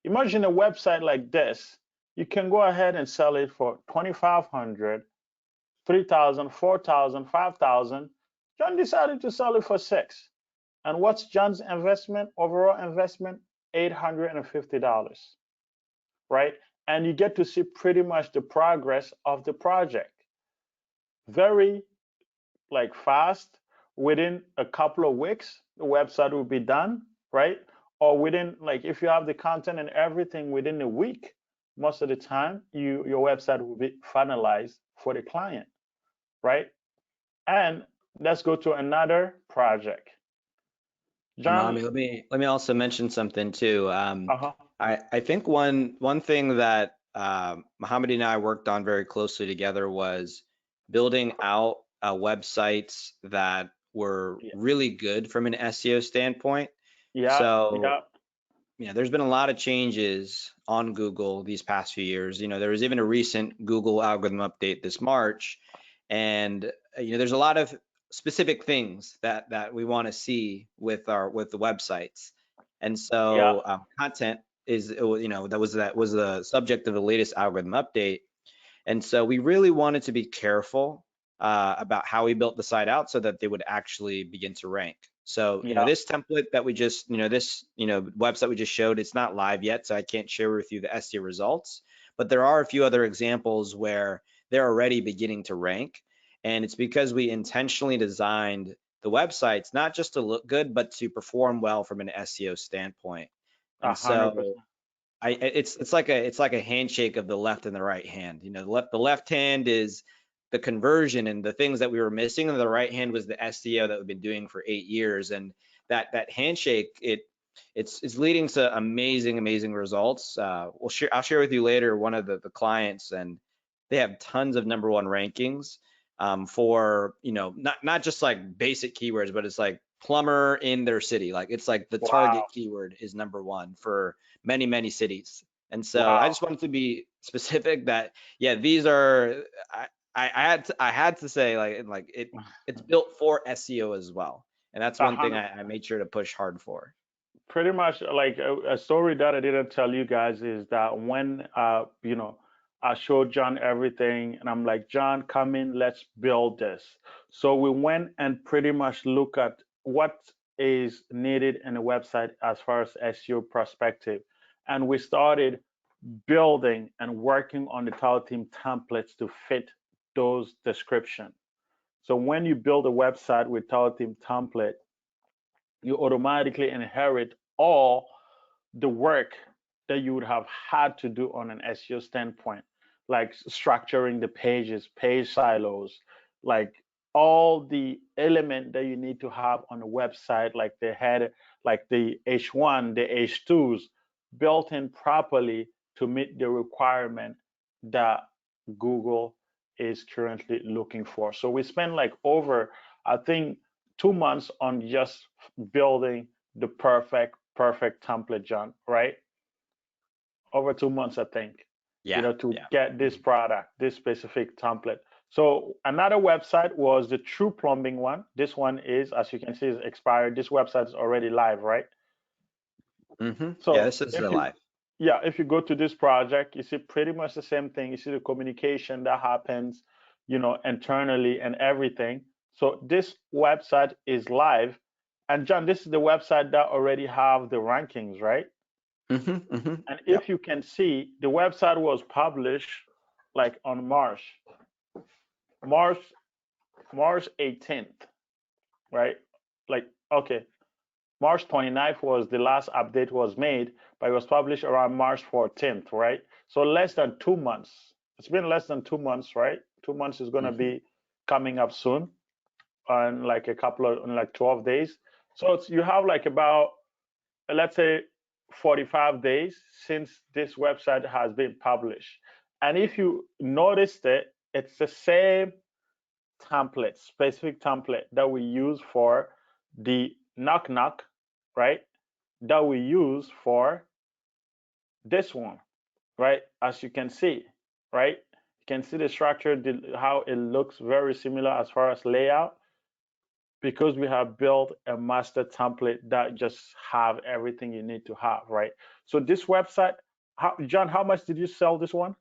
Imagine a website like this. You can go ahead and sell it for 2,500, 3,000, 4,000, 5,000. John decided to sell it for six. And what's John's investment, overall investment? $850, right? And you get to see pretty much the progress of the project. Very like fast, within a couple of weeks, the website will be done, right? Or within, like, if you have the content and everything within a week, most of the time, your website will be finalized for the client, right? And let's go to another project. John, Mommy, let me also mention something too. uh-huh. I think one thing that Mohammed and I worked on very closely together was building out websites that were Yeah, really good from an SEO standpoint. yeah, So, yeah, there's been a lot of changes on Google these past few years. There was even a recent Google algorithm update this March, and there's a lot of specific things that we want to see with the websites. And yeah, so content is, that was the subject of the latest algorithm update. And so we really wanted to be careful about how we built the site out so that they would actually begin to rank. So, yeah, this template that we just, this, website we just showed, it's not live yet, so I can't share with you the SEO results. But there are a few other examples where they're already beginning to rank. And it's because we intentionally designed the websites not just to look good, but to perform well from an SEO standpoint. And so 100%. it's like a handshake of the left and the right hand. The left hand is the conversion and the things that we were missing, and the right hand was the SEO that we've been doing for 8 years. And that handshake, it's leading to amazing results. I'll share with you later one of the clients, and they have tons of number one rankings for not just like basic keywords, but it's like plumber in their city. Like it's like the target Wow, keyword is number one for many cities. And so I wow, just wanted to be specific that, yeah, these are, I had to say, it's built for SEO as well. And that's a one thing hundred. I made sure to push hard for. Pretty much like a story that I didn't tell you guys is that when I showed John everything and I'm like, John, come in, let's build this. So we went and pretty much look at what is needed in a website as far as SEO perspective. And we started building and working on the Tower Team templates to fit those descriptions. So when you build a website with Tower Team template, you automatically inherit all the work that you would have had to do on an SEO standpoint, like structuring the pages, page silos, like all the element that you need to have on a website, like the header, like the H1, the H2s, built in properly to meet the requirement that Google is currently looking for. So we spent like over, I think, 2 months on just building the perfect template, John, right? over 2 months, I think, Yeah, to yeah. get this product, this specific template. So another website was the True Plumbing one. This one is, as you can see, is expired. This website is already live, right? Yeah, So this is if the you, live. yeah, if you go to this project, you see pretty much the same thing. You see the communication that happens, internally and everything. So this website is live. And John, this is the website that already have the rankings, right? And if Yep. you can see, the website was published like on March, March 18th, right? Like, okay, March 29th was the last update was made, but it was published around March 14th, right? So less than 2 months. It's been less than 2 months, right? 2 months is gonna hmm be coming up soon, on like in like 12 days. So you have like about, let's say, 45 days since this website has been published. And if you noticed it, it's the same template, specific template that we use for the knock knock, right? That we use for this one, right? As you can see, right? You can see the structure, how it looks very similar as far as layout, because we have built a master template that just have everything you need to have, right? So this website, John, how much did you sell this one?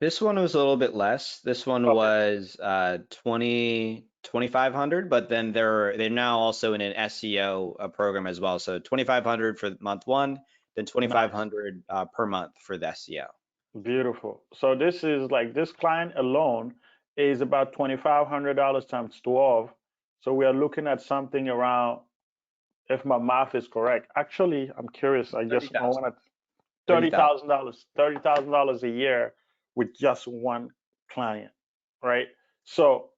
This one was a little bit less. This one Okay, was 2,500, but then they're now also in an SEO program as well. So 2,500 for month one, then nice, 2,500 per month for the SEO. beautiful. So this is like, this client alone is about $2,500 times 12. So we are looking at something around, if my math is correct. Actually, I'm curious. I 30,000. want to thirty 30,000. thousand dollars, $30,000 a year with just one client, right? So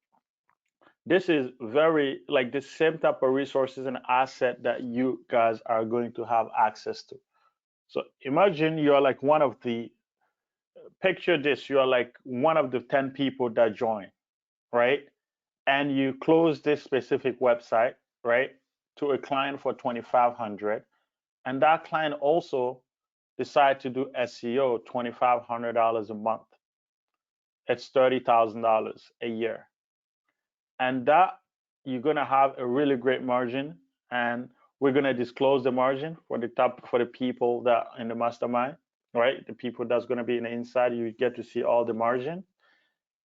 this is very like the same type of resources and asset that you guys are going to have access to. So imagine you're like one of the, picture this, you're like one of the 10 people that join, right? And you close this specific website, right, to a client for 2,500, and that client also decide to do SEO, $2,500 a month. It's $30,000 a year, and that you're gonna have a really great margin. And we're gonna disclose the margin for the people that in the mastermind, right? The people that's gonna be in the inside, you get to see all the margin,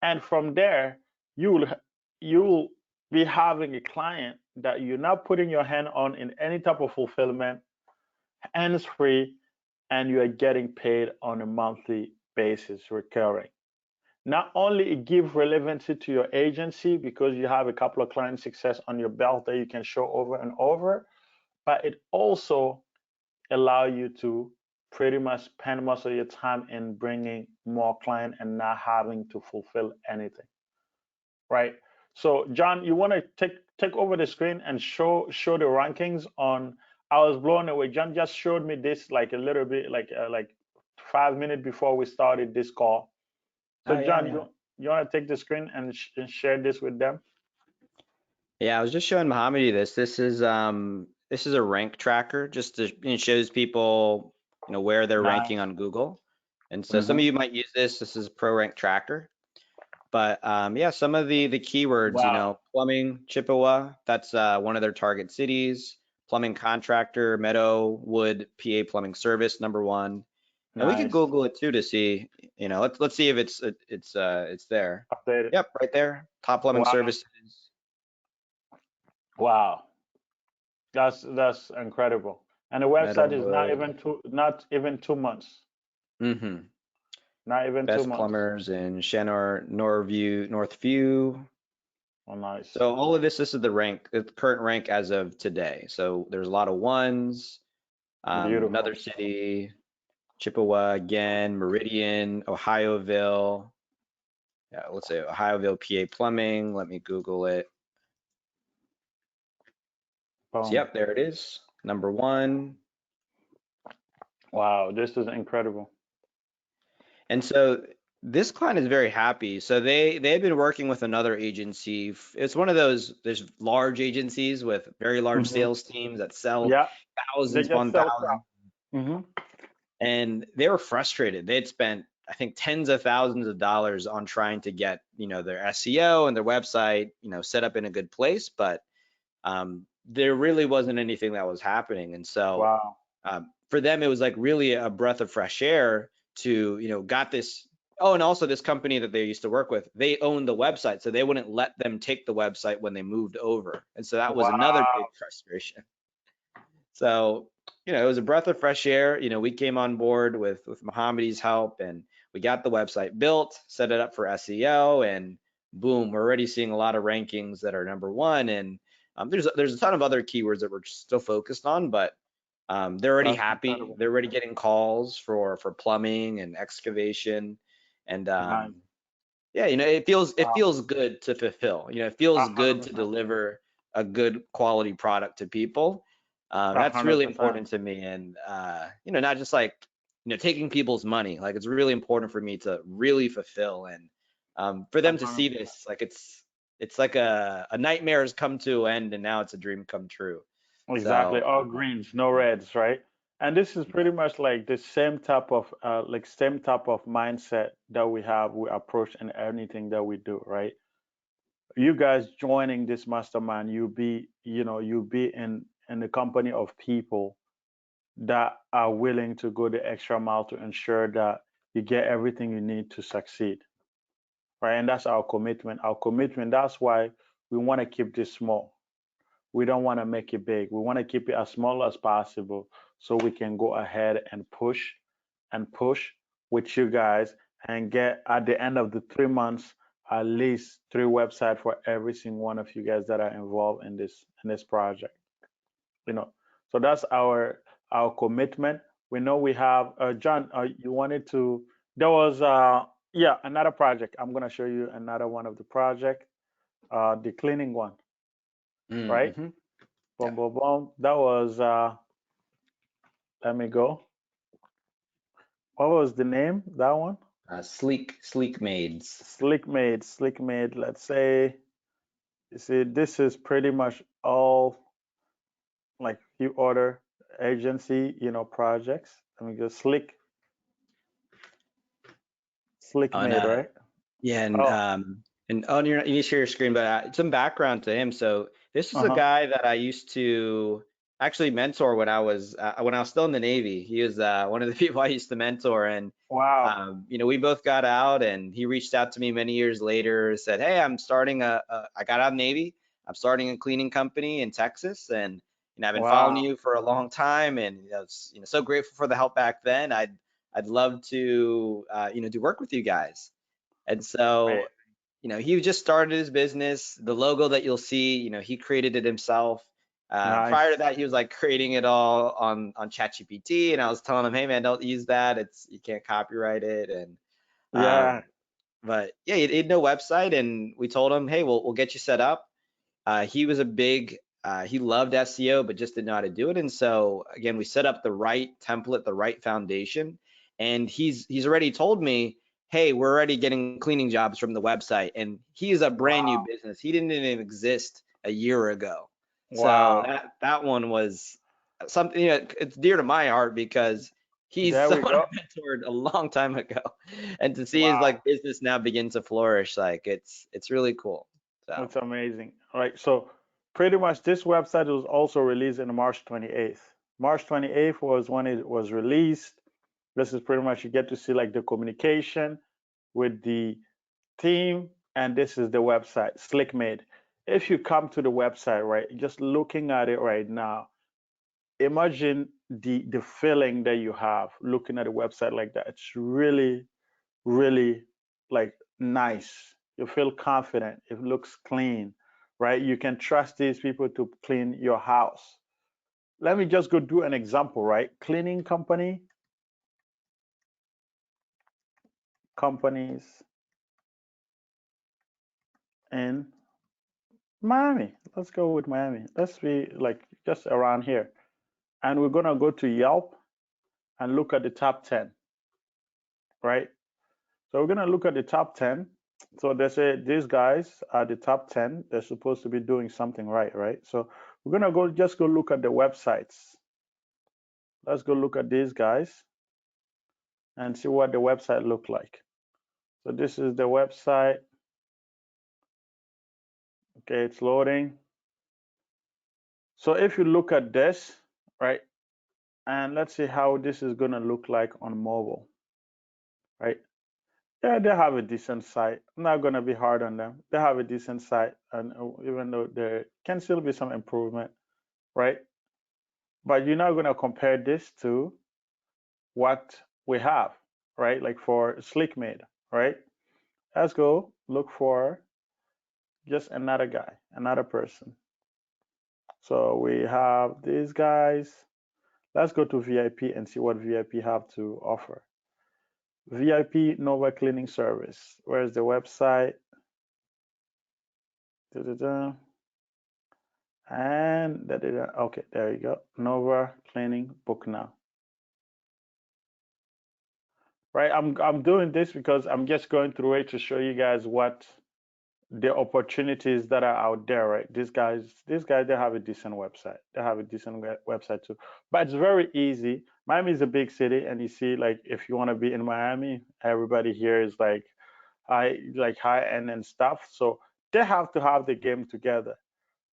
and from there you will be having a client that you're not putting your hand on in any type of fulfillment, hands free, and you are getting paid on a monthly basis, recurring. Not only it gives relevancy to your agency because you have a couple of client success on your belt that you can show over and over, but it also allow you to pretty much spend most of your time in bringing more client and not having to fulfill anything, right? So John, you want to take over the screen and show the rankings on. I was blown away. John just showed me this like a little bit, like 5 minutes before we started this call. So Oh, yeah, John, yeah. you want to take the screen and share this with them? Yeah, I was just showing Mohammed this. This is a rank tracker, just to, it shows people, where they're ranking Nice. on Google. And so some of Hmm. you might use this. This is Pro Rank Tracker. But yeah, some of the keywords, Wow. plumbing, Chippewa, that's one of their target cities. Plumbing contractor, Meadowwood, PA plumbing service, number one. And we could Nice. Google it too to see, let's see if it's there. Updated. Yep, right there. Top plumbing Wow. services. Wow. That's incredible. And the website is Meadowwood. not even 2 months. Mm-hmm. Not even two Best months. plumbers in Shanor, Northview. Oh, nice. So all of this is the current rank as of today. So there's a lot of ones. Another Beautiful. city, Chippewa again, Meridian, Ohioville. Yeah, let's say Ohioville, PA plumbing. Let me Google it. So Boom. yep, there it is. Number one. Wow, this is incredible. And so this client is very happy. So they've been working with another agency. It's one of those, there's large agencies with very large Hmm. sales teams that sell Yeah, they thousands just upon sell thousands. stuff. Hmm. and they were frustrated. They had spent, I think, tens of thousands of dollars on trying to get, their SEO and their website, set up in a good place, but there really wasn't anything that was happening. And so Wow. for them, it was like really a breath of fresh air to, got this. Oh, and also this company that they used to work with, they owned the website, so they wouldn't let them take the website when they moved over. And so that was another big Wow. frustration. So, it was a breath of fresh air. We came on board with Mohammedi's help, and we got the website built, set it up for SEO, and boom, we're already seeing a lot of rankings that are number one. And there's a ton of other keywords that we're still focused on, but they're already That's happy. incredible. They're already getting calls for plumbing and excavation, and Nice. yeah, it feels Wow. good to fulfill. It feels good to 100%. deliver a good quality product to people. A That's hundred really percent. important to me, and not just like taking people's money. Like, it's really important for me to really fulfill, and for A them to hundred see percent. this, like it's like a nightmare has come to an end, and now it's a dream come true. Exactly. So All greens, no reds, right? And this is yeah. pretty much like the same type of mindset that we approach in anything that we do, right? You guys joining this mastermind, you'll be in the company of people that are willing to go the extra mile to ensure that you get everything you need to succeed, right? And that's our commitment. Our commitment, that's why we want to keep this small. We don't want to make it big. We want to keep it as small as possible so we can go ahead and push with you guys and get at the end of the 3 months at least three websites for every single one of you guys that are involved in this project. You know, so that's our commitment. We know we have John. You wanted to? There was yeah, another project. I'm gonna show you another one of the project, the cleaning one, right? Mm-hmm. Boom, Yeah. boom, boom. That was let me go. What was the name? That one? Sleek maids. Slick made. Let's say, you see, this is pretty much all like few other agency, projects. Let me go slick On made, right? Yeah, Oh, and on you need to share your screen, but some background to him. So this is a uh-huh. guy that I used to actually mentor when I was still in the Navy. He was one of the people I used to mentor, and Wow. we both got out, and he reached out to me many years later, said, "Hey, I got out of the Navy. I'm starting a cleaning company in Texas, and I've been following Wow. you for a long time, and it's, so grateful for the help back then. I'd love to do work with you guys." And so, Amazing. he just started his business. The logo that you'll see, he created it himself. Prior to Nice. that, he was like creating it all on ChatGPT, and I was telling him, "Hey man, don't use that. You can't copyright it." And Yeah. but yeah, he had no website, and we told him, "Hey, we'll get you set up." He loved SEO, but just didn't know how to do it. And so again, we set up the right template, the right foundation. And he's already told me, "Hey, we're already getting cleaning jobs from the website." And he is a brand new Wow. business. He didn't even exist a year ago. So Wow. that one was something, it's dear to my heart because he's There we someone I go. mentored a long time ago. And to see his Wow. like business now begin to flourish, like it's really cool. So That's amazing. All right. So pretty much this website was also released in March 28th. March 28th was when it was released. This is pretty much you get to see like the communication with the team, and this is the website, SlickMade. If you come to the website, right, just looking at it right now, imagine the feeling that you have looking at a website like that. It's really, really like nice. You feel confident. It looks clean, right? You can trust these people to clean your house. Let me just go do an example, right? Cleaning companies in Miami. Let's go with Miami. Let's be like just around here. And we're gonna go to Yelp and look at the top 10, right? So we're gonna look at the top 10. So they say these guys are the top 10. They're supposed to be doing something right, right? So we're gonna go look at the websites. Let's go look at these guys. and see what the website look like. So this is the website. Okay, it's loading. So if you look at this, right, and let's see how this is gonna look like on mobile, right? Yeah, they have a decent site. I'm not gonna be hard on them. They have a decent site, and even though there can still be some improvement, right? But you're not gonna compare this to what we have, right? Like for SlickMade, right? Let's go look for just another guy, another person. So we have these guys. Let's go to VIP and see what VIP have to offer. VIP Nova Cleaning Service. Where's the website? Da-da-da. And da-da-da. Okay, there you go. Nova Cleaning, book now. Right, I'm doing this because I'm just going through it to show you guys what the opportunities that are out there, right? These guys, they have a decent website. They have a decent website too. But it's very easy. Miami is a big city, and you see, like, if you want to be in Miami, everybody here is like high end and stuff. So they have to have the game together.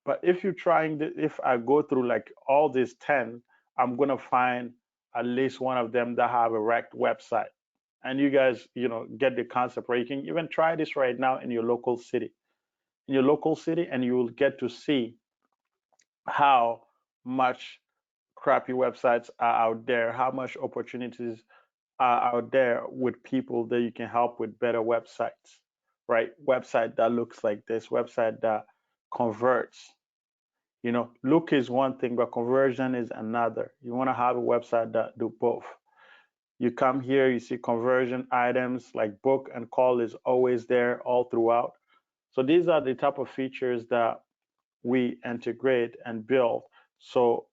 But if you're trying to, if I go through like all these 10, I'm gonna find at least one of them that have a wrecked website. And you guys, get the concept, where you can even try this right now in your local city. In your local city, and you will get to see how much crappy websites are out there, how much opportunities are out there with people that you can help with better websites, right? Website that looks like this, website that converts. Look is one thing, but conversion is another. You want to have a website that do both. You come here, you see conversion items like book and call is always there all throughout. So these are the type of features that we integrate and build so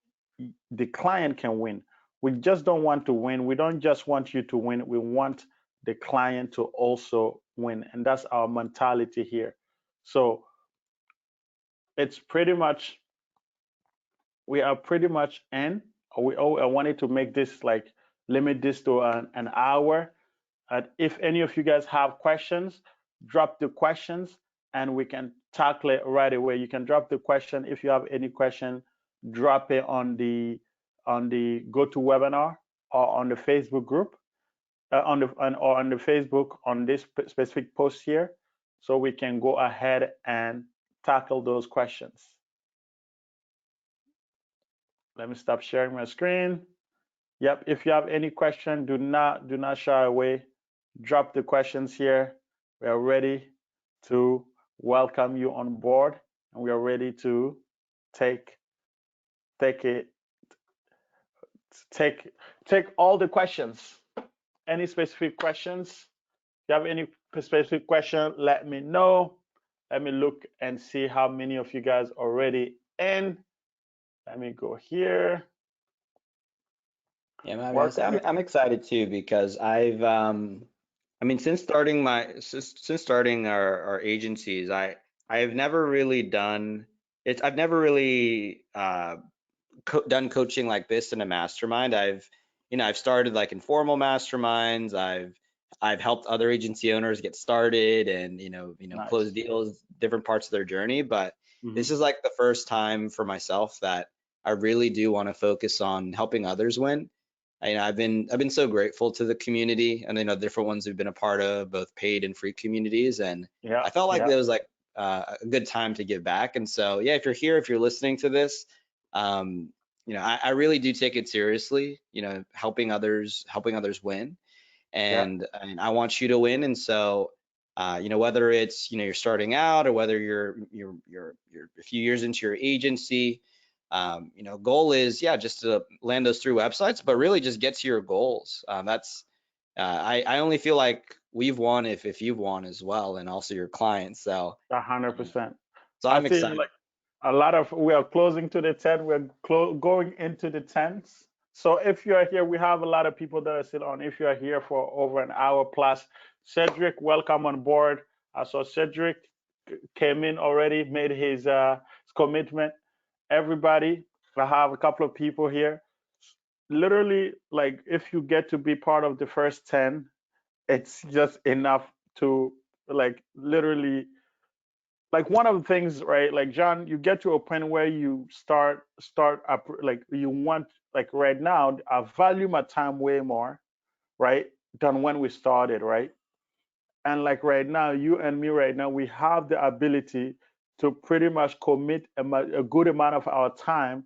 the client can win. We just don't want to win. We don't just want you to win. We want the client to also win. And that's our mentality here. So it's pretty much, we are pretty much in. I wanted to make this like limit this to an hour. If any of you guys have questions, drop the questions and we can tackle it right away. You can drop the question. If you have any question, drop it on the GoToWebinar or on the Facebook group, or on the Facebook on this specific post here, so we can go ahead and tackle those questions. Let me stop sharing my screen. Yep, if you have any question, do not shy away. Drop the questions here. We are ready to welcome you on board, and we are ready to take all the questions. Any specific questions? If you have any specific question, let me know. Let me look and see how many of you guys already in. Let me go here. Yeah, I'm excited too because since starting our agencies, I've never really done it. I've never really done coaching like this in a mastermind. I've started like informal masterminds. I've helped other agency owners get started and Nice. close deals, different parts of their journey. But this is like the first time for myself that I really do want to focus on helping others win. I've been so grateful to the community, and different ones we've been a part of, both paid and free communities, and Yeah, I felt like yeah. it was like a good time to give back. And so, yeah, if you're here, if you're listening to this, I really do take it seriously. Helping others win, and I want you to win. And so, whether it's you're starting out or whether you're a few years into your agency. Goal is just to land those 3 websites, but really just get to your goals. I only feel like we've won if you've won as well, and also your clients. So 100%. so I I'm think excited. like we are closing to the 10. We're going into the 10s. So if you are here, we have a lot of people that are still on. If you are here for over an hour plus, Cedric, welcome on board. I saw Cedric came in already, made his commitment. Everybody, I have a couple of people here. literally, like, if you get to be part of the first 10, it's just enough to, like, literally, like, one of the things, right? Like, John, you get to a point where you start up, like, you want, like, right now, I value my time way more, right, than when we started, right? And like right now, you and me right now, we have the ability to pretty much commit a good amount of our time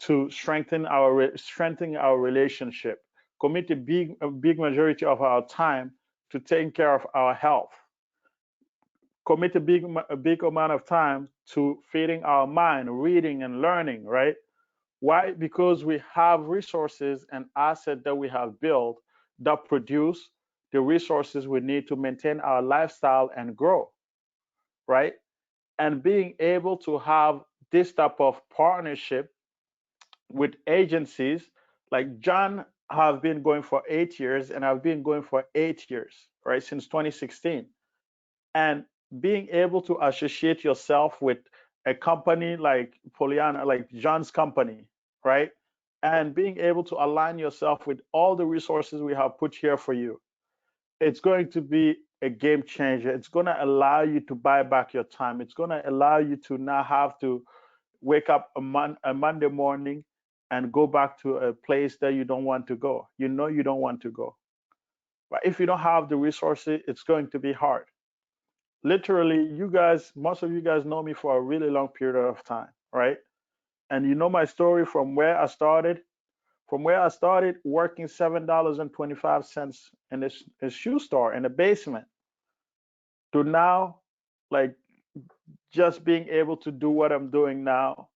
to strengthen our relationship. Commit a big majority of our time to taking care of our health. Commit a big amount of time to feeding our mind, reading and learning, right? Why? Because we have resources and assets that we have built that produce the resources we need to maintain our lifestyle and grow, right? And being able to have this type of partnership with agencies, like John have been going for 8 years and I've been going for 8 years, right? Since 2016. And being able to associate yourself with a company like Pollyanna, like John's company, right? And being able to align yourself with all the resources we have put here for you, it's going to be a game changer. It's going to allow you to buy back your time. It's going to allow you to not have to wake up a Monday morning and go back to a place that you don't want to go. You know you don't want to go. But if you don't have the resources, it's going to be hard. Literally, you guys, most of you guys know me for a really long period of time, right? And you know my story from where I started. From where I started working $7.25 in a shoe store in the basement to now, like, just being able to do what I'm doing now.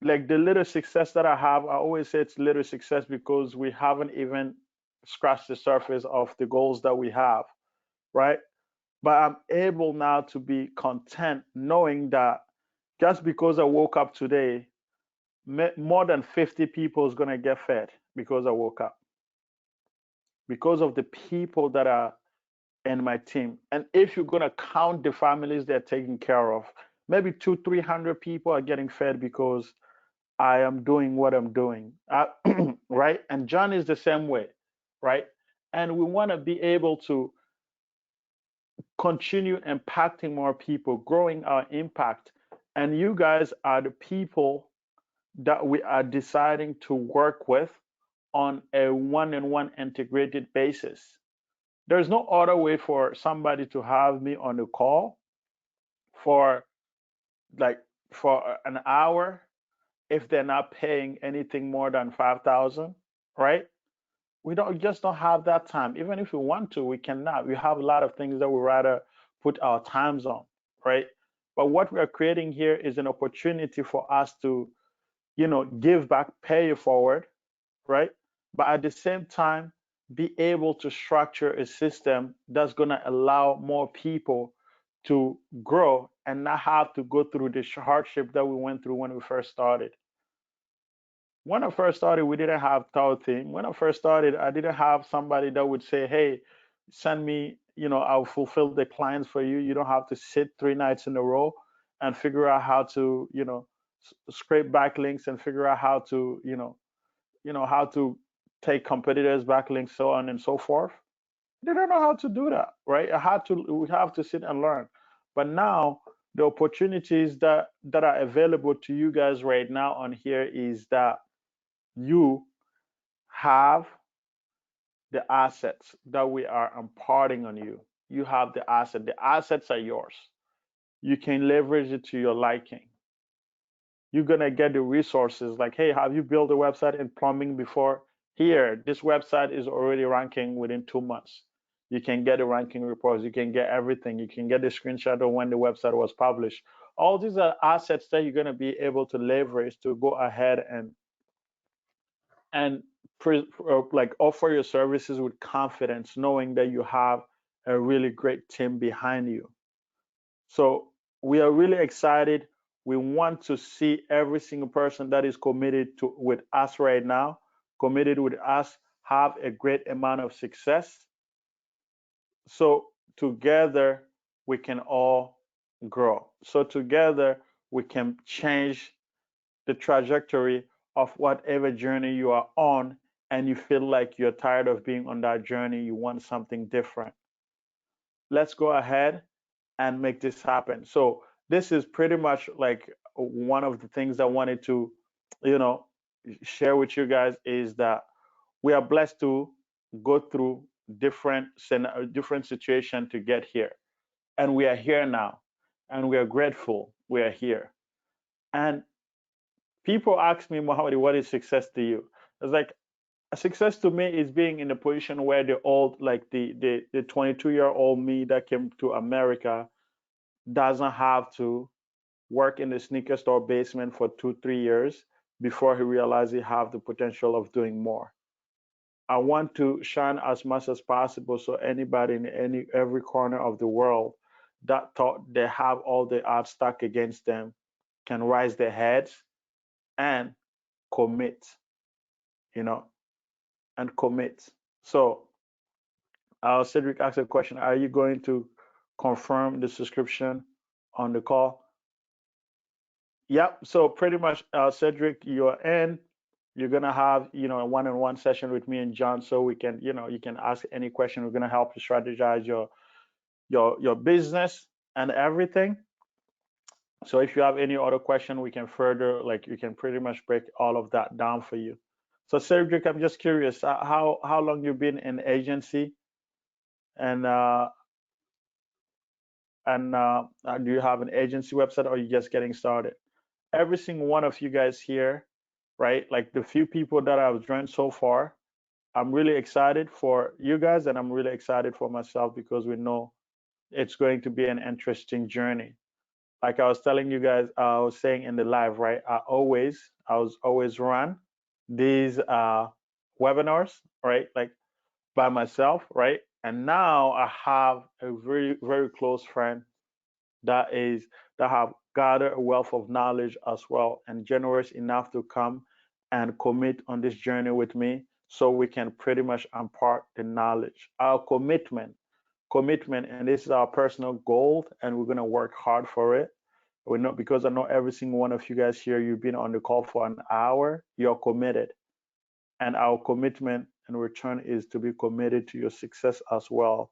Like, the little success that I have, I always say it's little success because we haven't even scratched the surface of the goals that we have, right? But I'm able now to be content knowing that just because I woke up today, more than 50 people is going to get fed because I woke up, because of the people that are in my team. And if you're going to count the families they're taking care of, maybe 300 people are getting fed because I am doing what I'm doing. Right? And John is the same way, right? And we want to be able to continue impacting more people, growing our impact. And you guys are the people that we are deciding to work with on a one-on-one integrated basis. There's no other way for somebody to have me on the call for, like, for an hour if they're not paying anything more than 5,000, right? We don't have that time. Even if we want to, we cannot. We have a lot of things that we rather put our times on, right? But what we are creating here is an opportunity for us to, give back, pay it forward, right? But at the same time, be able to structure a system that's going to allow more people to grow and not have to go through the hardship that we went through when we first started. When I first started, we didn't have thought thing. When I first started, I didn't have somebody that would say, "Hey, send me, I'll fulfill the clients for you. You don't have to sit 3 nights in a row and figure out how to, scrape backlinks and figure out how to, how to take competitors' backlinks, so on and so forth." They don't know how to do that, right? We have to sit and learn. But now the opportunities that are available to you guys right now on here is that you have the assets that we are imparting on you. You have the asset. The assets are yours. You can leverage it to your liking. You're gonna get the resources like, hey, have you built a website in plumbing before? Here, this website is already ranking within 2 months. You can get the ranking reports, you can get everything, you can get the screenshot of when the website was published. All these are assets that you're gonna be able to leverage to go ahead and like offer your services with confidence, knowing that you have a really great team behind you. So we are really excited. We want to see every single person that is committed to with us right now, committed with us, have a great amount of success. So together we can all grow. So together we can change the trajectory of whatever journey you are on and you feel like you're tired of being on that journey, you want something different, let's go ahead and make this happen. So this is pretty much like one of the things I wanted to, you know, share with you guys is that we are blessed to go through different situation to get here, and we are here now, and we are grateful we are here. And people ask me, Mohammed, what is success to you? It's like success to me is being in a position where the old, like the 22-year-old me that came to America doesn't have to work in the sneaker store basement for 2 3 years before he realized he have the potential of doing more. I want to shine as much as possible so anybody in every corner of the world that thought they have all the odds stacked against them can rise their heads and commit, you know, and commit. So Cedric asked a question: are you going to confirm the subscription on the call? Yep. So pretty much, Cedric, you're in. You're gonna have, a one-on-one session with me and John, so we can, you can ask any question. We're gonna help you strategize your business and everything. So if you have any other question, we can further, like, you can pretty much break all of that down for you. So Cedric, I'm just curious, how long you've been in agency, and do you have an agency website, or are you just getting started? Every single one of you guys here, right? Like the few people that I've joined so far, I'm really excited for you guys, and I'm really excited for myself because we know it's going to be an interesting journey. Like I was telling you guys, I was saying in the live, right? I was always run these webinars, right? Like by myself, right? And now I have a very, very close friend that is that have gathered a wealth of knowledge as well, and generous enough to come and commit on this journey with me so we can pretty much impart the knowledge. Our commitment, and this is our personal goal, and we're going to work hard for it. We know, because I know every single one of you guys here, you've been on the call for an hour, you're committed. And our commitment in return is to be committed to your success as well.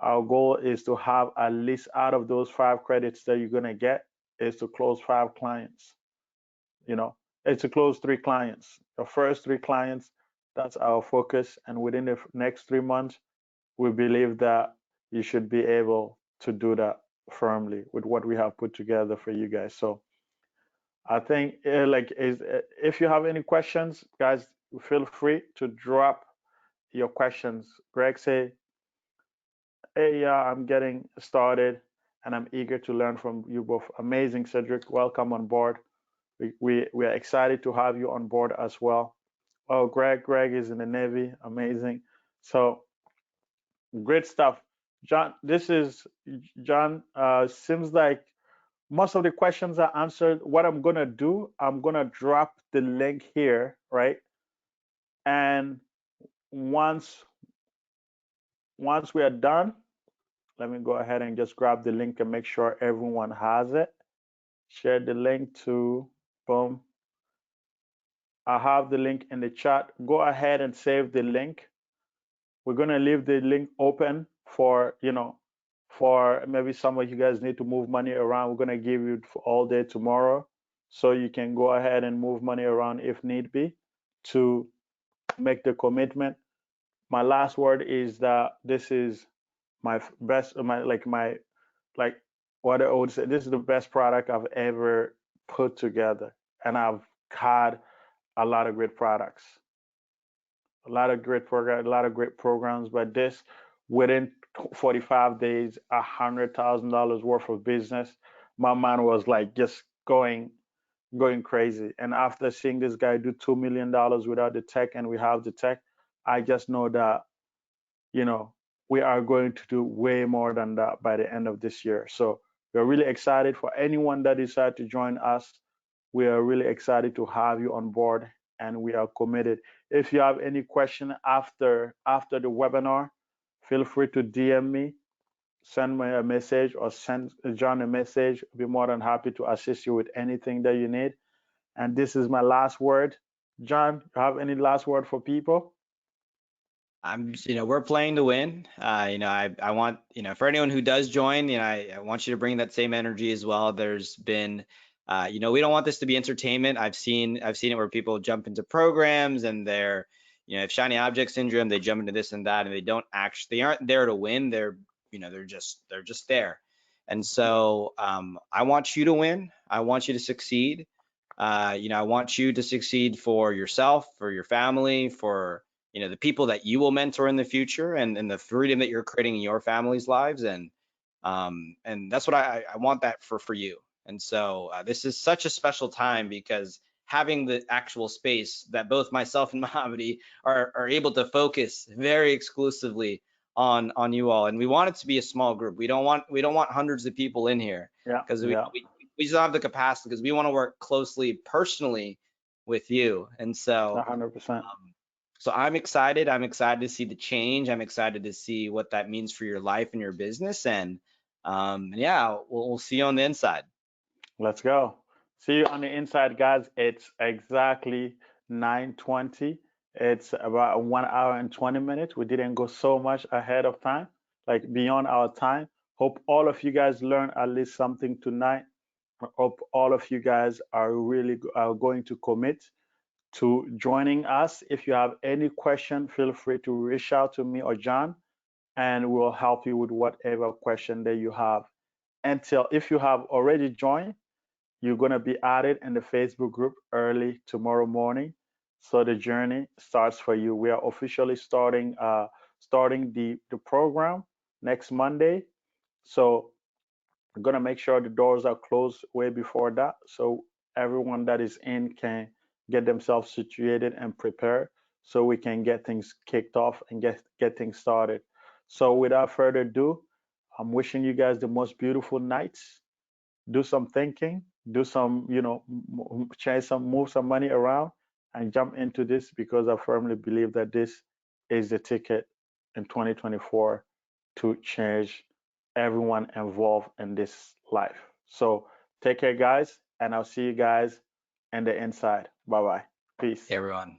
Our goal is to have at least, out of those 5 credits that you're going to get, is to close 5 clients. You know, it's to close 3 clients. The first 3 clients, that's our focus. And within the next 3 months, we believe that you should be able to do that firmly with what we have put together for you guys. So I think, if you have any questions, guys, feel free to drop your questions. Greg say, hey, yeah, I'm getting started and I'm eager to learn from you both. Amazing, Cedric. Welcome on board. We are excited to have you on board as well. Oh, Greg is in the Navy. Amazing. So great stuff. John, this is John. Seems like most of the questions are answered. What I'm gonna do, I'm gonna drop the link here, right? And once once we are done, let me go ahead and just grab the link and make sure everyone has it. Share the link to, boom. I have the link in the chat. Go ahead and save the link. We're gonna leave the link open for, for maybe some of you guys need to move money around. We're gonna give you for all day tomorrow, so you can go ahead and move money around if need be to make the commitment. My last word is that this is my best, like what I would say, this is the best product I've ever put together, and I've had a lot of great products, a lot of great programs, but this, within 45 days, $100,000 worth of business. My mind was like just going crazy. And after seeing this guy do $2 million without the tech, and we have the tech, I just know that, you know, we are going to do way more than that by the end of this year. So we're really excited for anyone that decided to join us. We are really excited to have you on board, and we are committed. If you have any question after the webinar, feel free to DM me, send me a message, or send John a message. I'll be more than happy to assist you with anything that you need. And this is my last word. John, you have any last word for people? We're playing to win. I want, for anyone who does join, I want you to bring that same energy as well. There's been, we don't want this to be entertainment. I've seen it where people jump into programs and they're, if shiny object syndrome, they jump into this and that, and they aren't there to win. They're just there. And so, I want you to win. I want you to succeed. I want you to succeed for yourself, for your family, for the people that you will mentor in the future, and the freedom that you're creating in your family's lives, and that's what I want that for you. And so this is such a special time because having the actual space that both myself and Mohamedi are able to focus very exclusively on you all, and we want it to be a small group. We don't want hundreds of people in here Yeah, because yeah, we just don't have the capacity, because we want to work closely personally with you. And so 100%. I'm excited. I'm excited to see the change. I'm excited to see what that means for your life and your business. And yeah, we'll see you on the inside. Let's go. See you on the inside, guys. It's exactly 9:20. It's about 1 hour and 20 minutes. We didn't go so much ahead of time, like beyond our time. Hope all of you guys learned at least something tonight. I hope all of you guys are really are going to commit to joining us. If you have any question, feel free to reach out to me or John, and we'll help you with whatever question that you have. Until if you have already joined, you're going to be added in the Facebook group early tomorrow morning. So the journey starts for you. We are officially starting the program next Monday. So we're going to make sure the doors are closed way before that. So everyone that is in can get themselves situated and prepared so we can get things kicked off and get things started. So without further ado, I'm wishing you guys the most beautiful nights. Do some thinking, do some, change some, move some money around, and jump into this because I firmly believe that this is the ticket in 2024 to change everyone involved in this life. So take care, guys, and I'll see you guys in the inside. Bye bye. Peace. Hey, everyone.